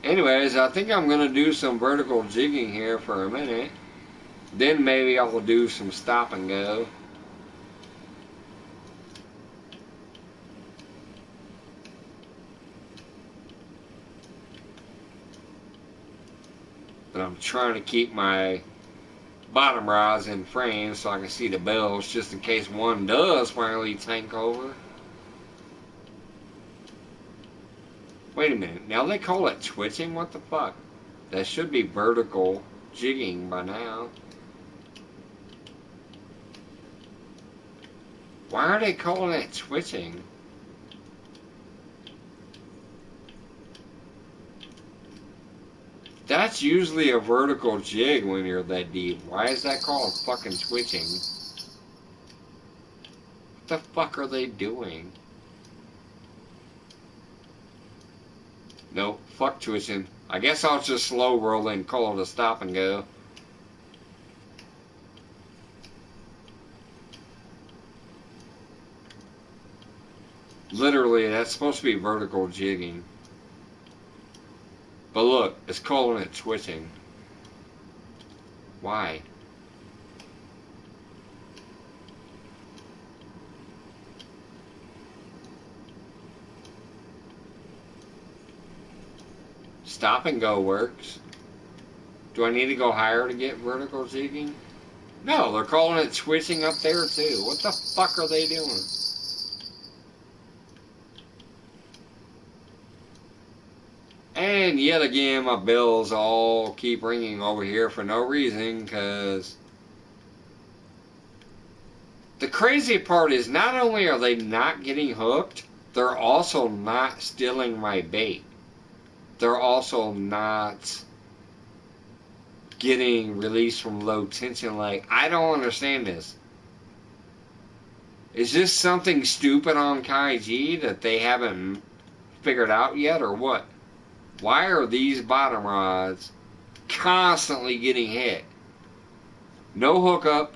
Anyways, I think I'm going to do some vertical jigging here for a minute. Then maybe I'll do some stop and go. But I'm trying to keep my bottom rods in frame so I can see the bells just in case one does finally tank over. Wait a minute, now they call it twitching? What the fuck? That should be vertical jigging by now. Why are they calling it twitching? That's usually a vertical jig when you're that deep. Why is that called fucking twitching? What the fuck are they doing? Nope, fuck twitching. I guess I'll just slow roll and call it a stop and go. Literally, that's supposed to be vertical jigging. But look, it's calling it twitching. Why? Stop and go works. Do I need to go higher to get vertical jigging? No, they're calling it twitching up there too. What the fuck are they doing? And yet again, my bells all keep ringing over here for no reason, because the crazy part is not only are they not getting hooked, they're also not stealing my bait. They're also not getting released from low tension. Like, I don't understand this. Is this something stupid on Kaiji that they haven't figured out yet or what? Why are these bottom rods constantly getting hit? No hookup,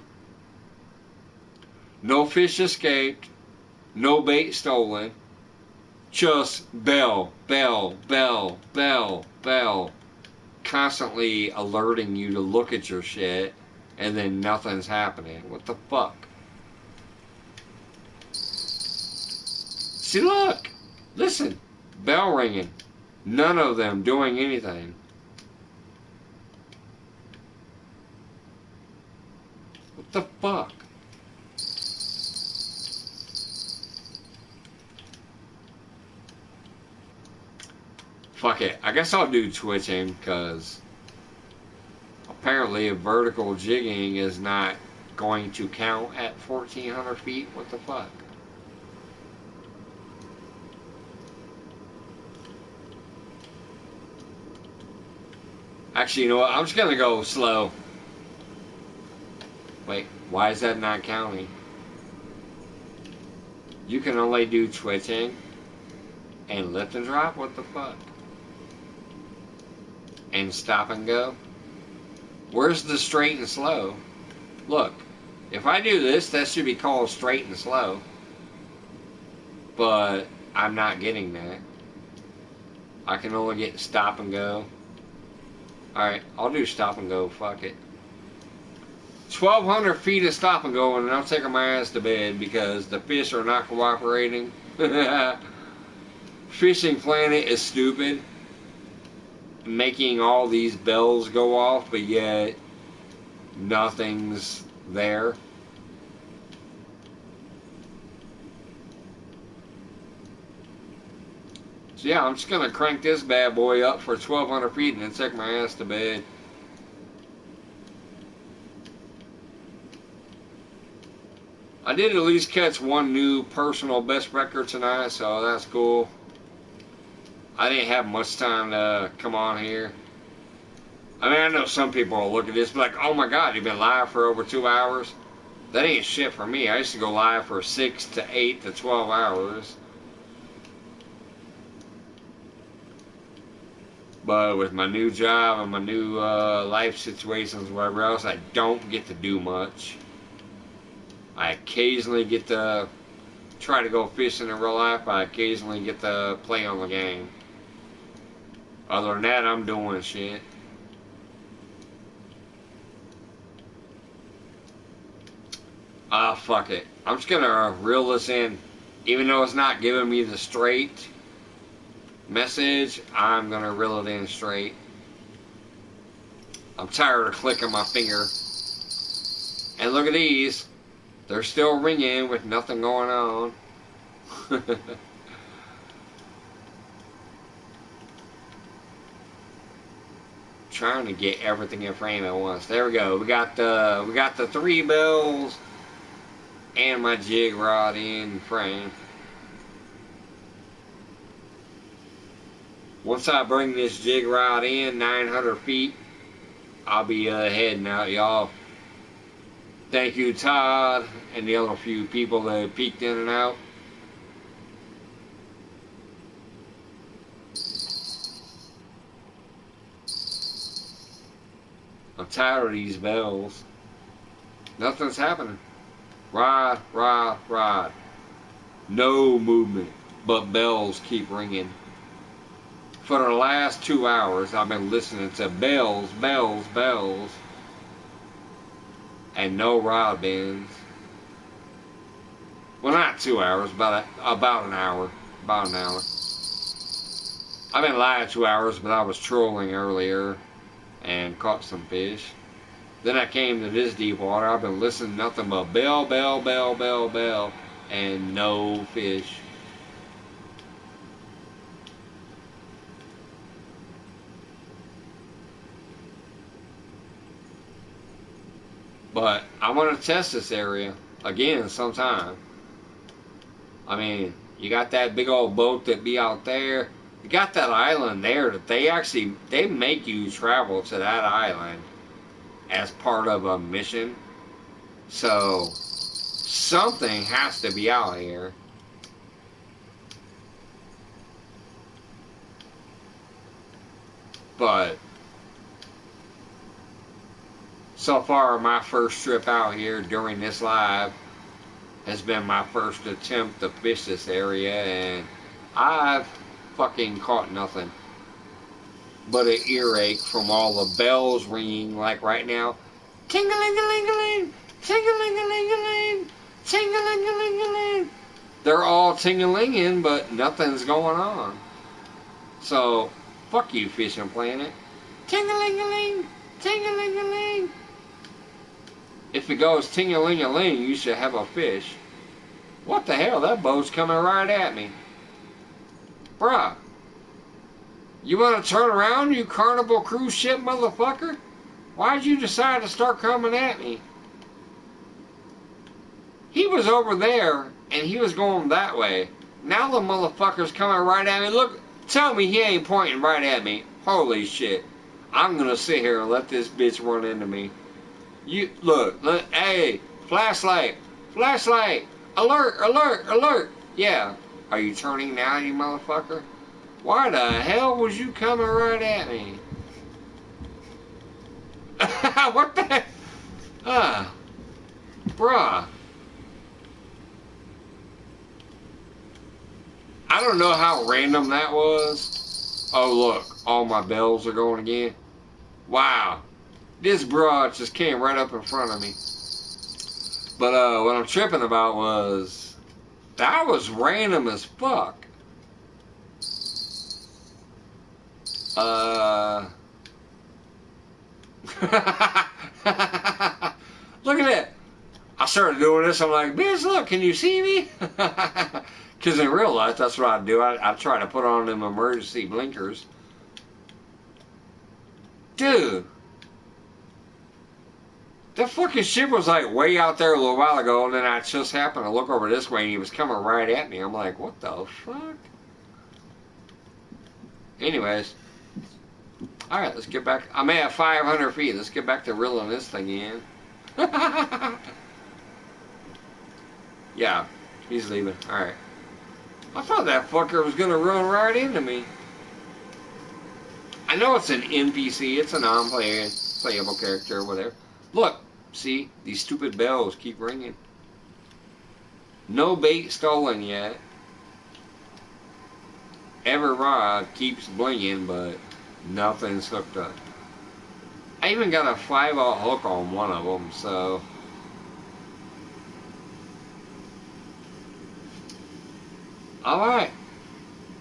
no fish escaped, no bait stolen, just bell, bell, bell, bell, bell, constantly alerting you to look at your shit, and then nothing's happening. What the fuck? See, look! Listen! Bell ringing. None of them doing anything. What the fuck? Fuck it. I guess I'll do twitching, because apparently a vertical jigging is not going to count at 1,400 feet. What the fuck? Actually, you know what? I'm just going to go slow. Wait, why is that not counting? You can only do twitching and lift and drop? What the fuck? And stop and go? Where's the straight and slow? Look, if I do this, that should be called straight and slow. But I'm not getting that. I can only get stop and go. Alright, I'll do stop and go. Fuck it. 1,200 feet of stop and go, and I'm taking my ass to bed because the fish are not cooperating. Fishing Planet is stupid, making all these bells go off, but yet nothing's there. So yeah, I'm just gonna crank this bad boy up for 1,200 feet and then take my ass to bed. I did at least catch one new personal best record tonight, so that's cool. I didn't have much time to come on here. I mean, I know some people will look at this and be like, oh my god, you've been live for over 2 hours? That ain't shit for me. I used to go live for 6 to 8 to 12 hours. But with my new job and my new life situations, whatever else, I don't get to do much. I occasionally get to try to go fishing in real life. I occasionally get to play on the game. Other than that, I'm doing shit. Fuck it. I'm just gonna reel this in. Even though it's not giving me the straight message, I'm gonna reel it in straight. I'm tired of clicking my finger. And look at these. They're still ringing with nothing going on. Trying to get everything in frame at once. There we go. We got the 3 bells and my jig rod in frame. Once I bring this jig rod in 900 feet, I'll be heading out, y'all. Thank you, Todd, and the other few people that peeked in and out. I'm tired of these bells. Nothing's happening. Rod, rod, rod. No movement, but bells keep ringing. For the last 2 hours, I've been listening to bells, bells, bells. And no rod bends. Well, not 2 hours, but about an hour. About an hour. I've been live 2 hours, but I was trolling earlier and caught some fish. Then I came to this deep water. I've been listening to nothing but bell, bell, bell, bell, bell, and no fish. But I want to test this area again sometime. I mean, you got that big old boat that be out there. You got that island there that they make you travel to that island as part of a mission. So something has to be out here. But so far, my first trip out here during this live has been my first attempt to fish this area, and I've fucking caught nothing but an earache from all the bells ringing like right now. Ting-a-ling-a-ling-a-ling, ting-a-ling-a-ling-a-ling, ting-a-ling-a-ling-a-ling. They're all ting-a-linging, but nothing's going on. So, fuck you, Fishing Planet. Ting-a-ling-a-ling, ting-a-ling-a-ling. If it goes ting-a-ling-a-ling, you should have a fish. What the hell? That boat's coming right at me. Bruh. You want to turn around, you Carnival cruise ship motherfucker? Why'd you decide to start coming at me? He was over there, and he was going that way. Now the motherfucker's coming right at me. Look, tell me he ain't pointing right at me. Holy shit. I'm gonna sit here and let this bitch run into me. You, look, hey, flashlight, flashlight, alert, alert, alert. Yeah. Are you turning now, you motherfucker? Why the hell was you coming right at me? What the heck? Bruh. I don't know how random that was. Oh, look. All my bells are going again. Wow. This broad just came right up in front of me. But what I'm tripping about was that was random as fuck. Look at that. I started doing this. I'm like, bitch, look, can you see me? Because in real life, that's what I do. I try to put on them emergency blinkers. Dude. That fucking ship was like way out there a little while ago, and then I just happened to look over this way, and he was coming right at me. I'm like, what the fuck? Anyways. Alright, let's get back. I'm at 500 feet. Let's get back to reeling this thing in. Yeah, he's leaving. Alright. I thought that fucker was going to run right into me. I know it's an NPC. It's a non-playable character or whatever. Look. See? These stupid bells keep ringing. No bait stolen yet. Every rod keeps blinging, but nothing's hooked up. I even got a 5/0 hook on one of them, so. Alright.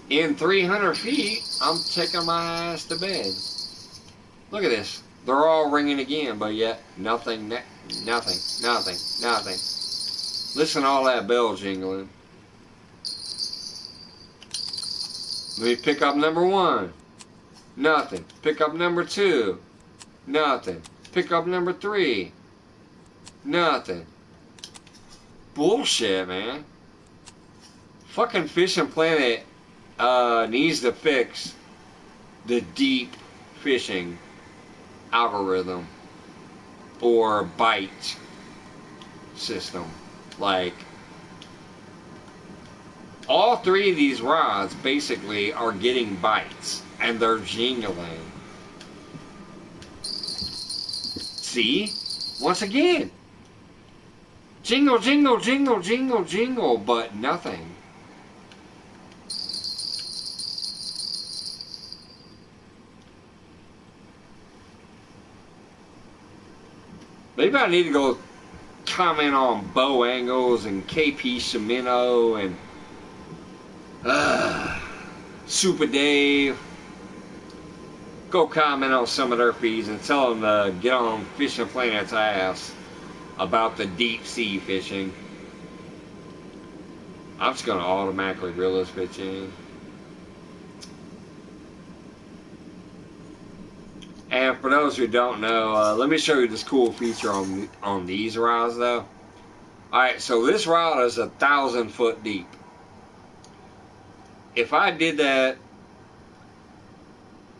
In 300 feet, I'm taking my ass to bed. Look at this. They're all ringing again, but yet nothing, nothing, nothing, nothing. Listen to all that bell jingling. Let me pick up number 1. Nothing. Pick up number 2. Nothing. Pick up number 3. Nothing. Bullshit, man. Fucking Fishing Planet needs to fix the deep fishing algorithm or bite system. Like, all 3 of these rods basically are getting bites, and they're jingling. See? Once again. Jingle, jingle, jingle, jingle, jingle, but nothing. Maybe I need to go comment on bow angles and KP Shimano and Super Dave. Go comment on some of their feeds and tell them to get on Fishing Planet's ass about the deep sea fishing. I'm just going to automatically reel this bitch in. And for those who don't know, let me show you this cool feature on these rods though. Alright, so this rod is 1,000 foot deep. If I did that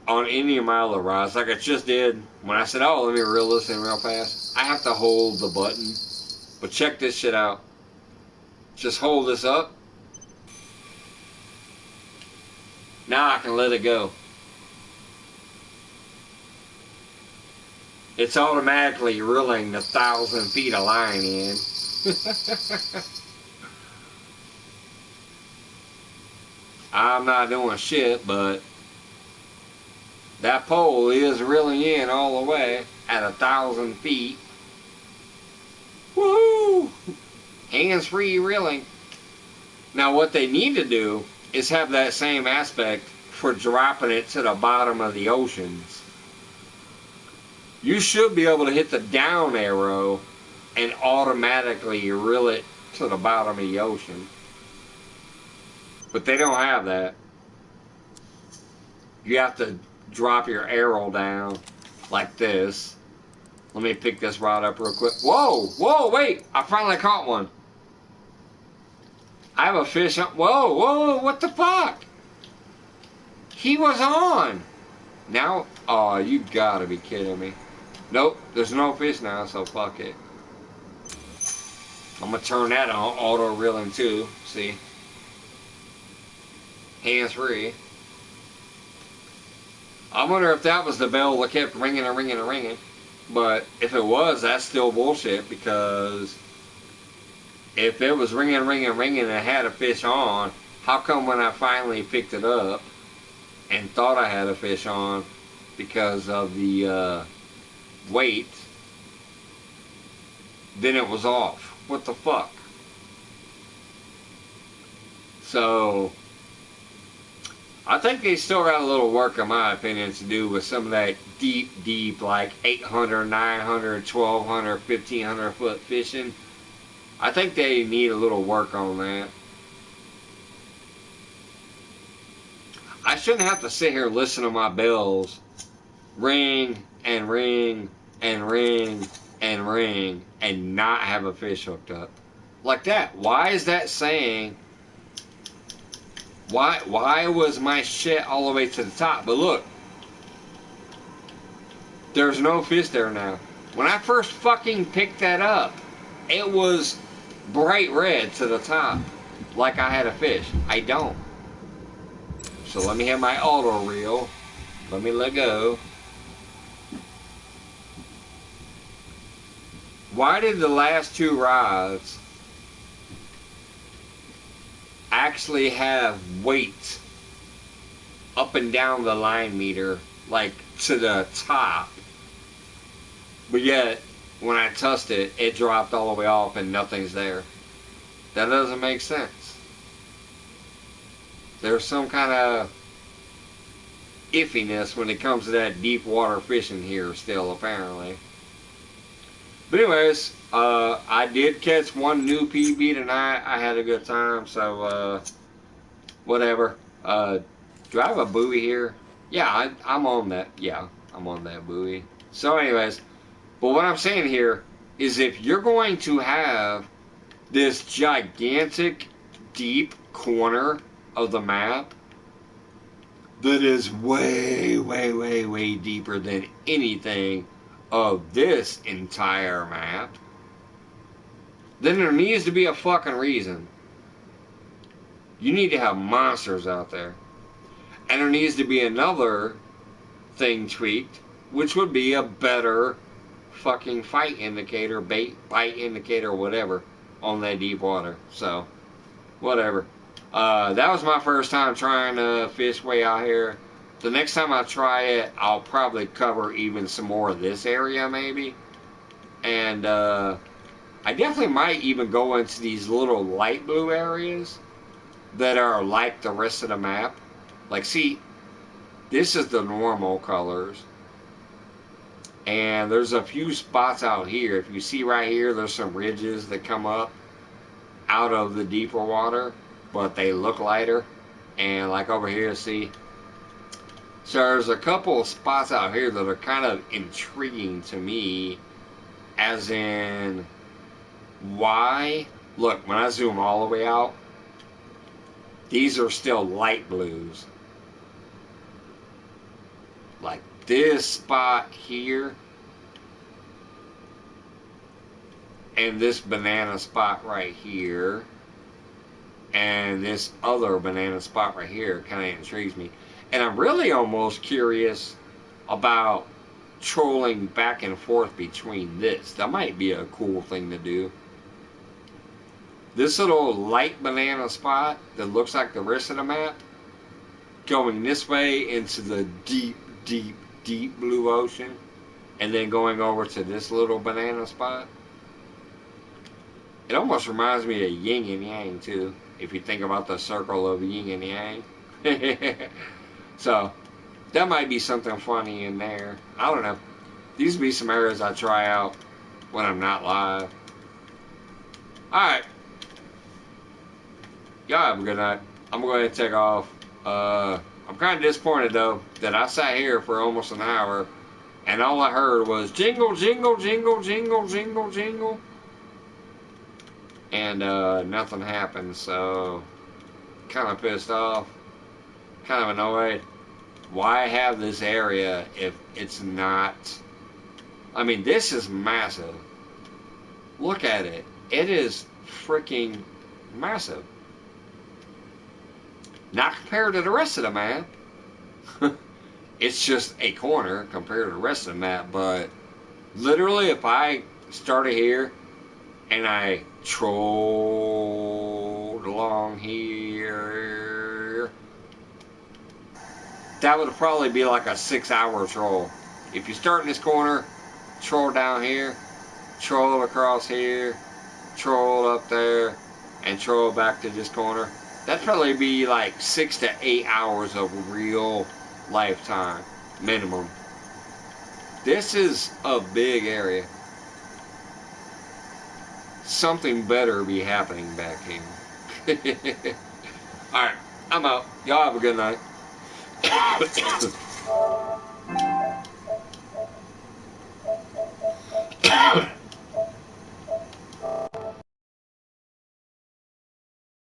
on any of my other rods, like I just did when I said, oh, let me reel this in real fast, I have to hold the button. But check this shit out. Just hold this up. Now I can let it go. it's automatically reeling the 1,000 feet of line in. I'm not doing shit, but that pole is reeling in all the way at 1,000 feet. Woohoo! Hands-free reeling. Now what they need to do is have that same aspect for dropping it to the bottom of the oceans. You should be able to hit the down arrow and automatically reel it to the bottom of the ocean. But they don't have that. You have to drop your arrow down like this. Let me pick this rod up real quick. Whoa! Whoa, wait! I finally caught one. I have a fish on. Whoa, whoa, what the fuck? He was on. Now, oh, you gotta be kidding me. Nope, there's no fish now, so fuck it. I'm gonna turn that on, auto reeling too. See? Hands free. I wonder if that was the bell that kept ringing and ringing and ringing. But if it was, that's still bullshit, because if it was ringing, ringing, ringing and it had a fish on, how come when I finally picked it up and thought I had a fish on because of the weight, then it was off? What the fuck? So I think they still got a little work, in my opinion, to do with some of that deep, like 800, 900, 1200, 1500 foot fishing. I think they need a little work on that. I shouldn't have to sit here and listen to my bells ring and ring and ring and ring and not have a fish hooked up. Like that. Why is that saying... Why was my shit all the way to the top? But look, there's no fish there now. When I first fucking picked that up, it was bright red to the top, like I had a fish. I don't. So let me have my auto reel. Let me let go. Why did the last two rods actually have weight up and down the line meter, like to the top, but yet when I touched it, it dropped all the way off and nothing's there? That doesn't make sense. There's some kind of iffiness when it comes to that deep water fishing here still, apparently. But anyways, I did catch one new PB tonight. I had a good time, so whatever. Do I have a buoy here? Yeah, I'm on that. Yeah, I'm on that buoy. So anyways, but what I'm saying here is, if you're going to have this gigantic deep corner of the map that is way, way, way, way deeper than anything of this entire map, then there needs to be a fucking reason. You need to have monsters out there. And there needs to be another thing tweaked, which would be a better fucking fight indicator, bite indicator, whatever, on that deep water. So, whatever. That was my first time trying to fish way out here. The next time I try it, I'll probably cover even some more of this area, maybe. And I definitely might even go into these little light blue areas that are like the rest of the map. Like, see, this is the normal colors. And there's a few spots out here. If you see right here, there's some ridges that come up out of the deeper water, but they look lighter. And like over here, see? So there's a couple of spots out here that are kind of intriguing to me, as in, why? Look, when I zoom all the way out, these are still light blues. Like this spot here, and this banana spot right here, and this other banana spot right here kind of intrigues me. And I'm really almost curious about trolling back and forth between this. That might be a cool thing to do. This little light banana spot that looks like the rest of the map, going this way into the deep, deep, deep blue ocean, and then going over to this little banana spot. It almost reminds me of yin and yang too, if you think about the circle of yin and yang. So, that might be something funny in there. I don't know. These would be some areas I try out when I'm not live. Alright. Y'all have a good night. I'm going to go ahead and take off. I'm kind of disappointed though that I sat here for almost an hour and all I heard was jingle, jingle, jingle, jingle, jingle, jingle. And nothing happened, so kind of pissed off. Kind of annoyed. Why have this area if it's not... I mean, this is massive. Look at it. It is freaking massive. Not compared to the rest of the map. It's just a corner compared to the rest of the map, but literally if I started here and I trolled along here, that would probably be like a 6-hour troll. If you start in this corner, troll down here, troll across here, troll up there, and troll back to this corner, that'd probably be like 6 to 8 hours of real lifetime minimum. This is a big area. Something better be happening back here. Alright, I'm out. Y'all have a good night.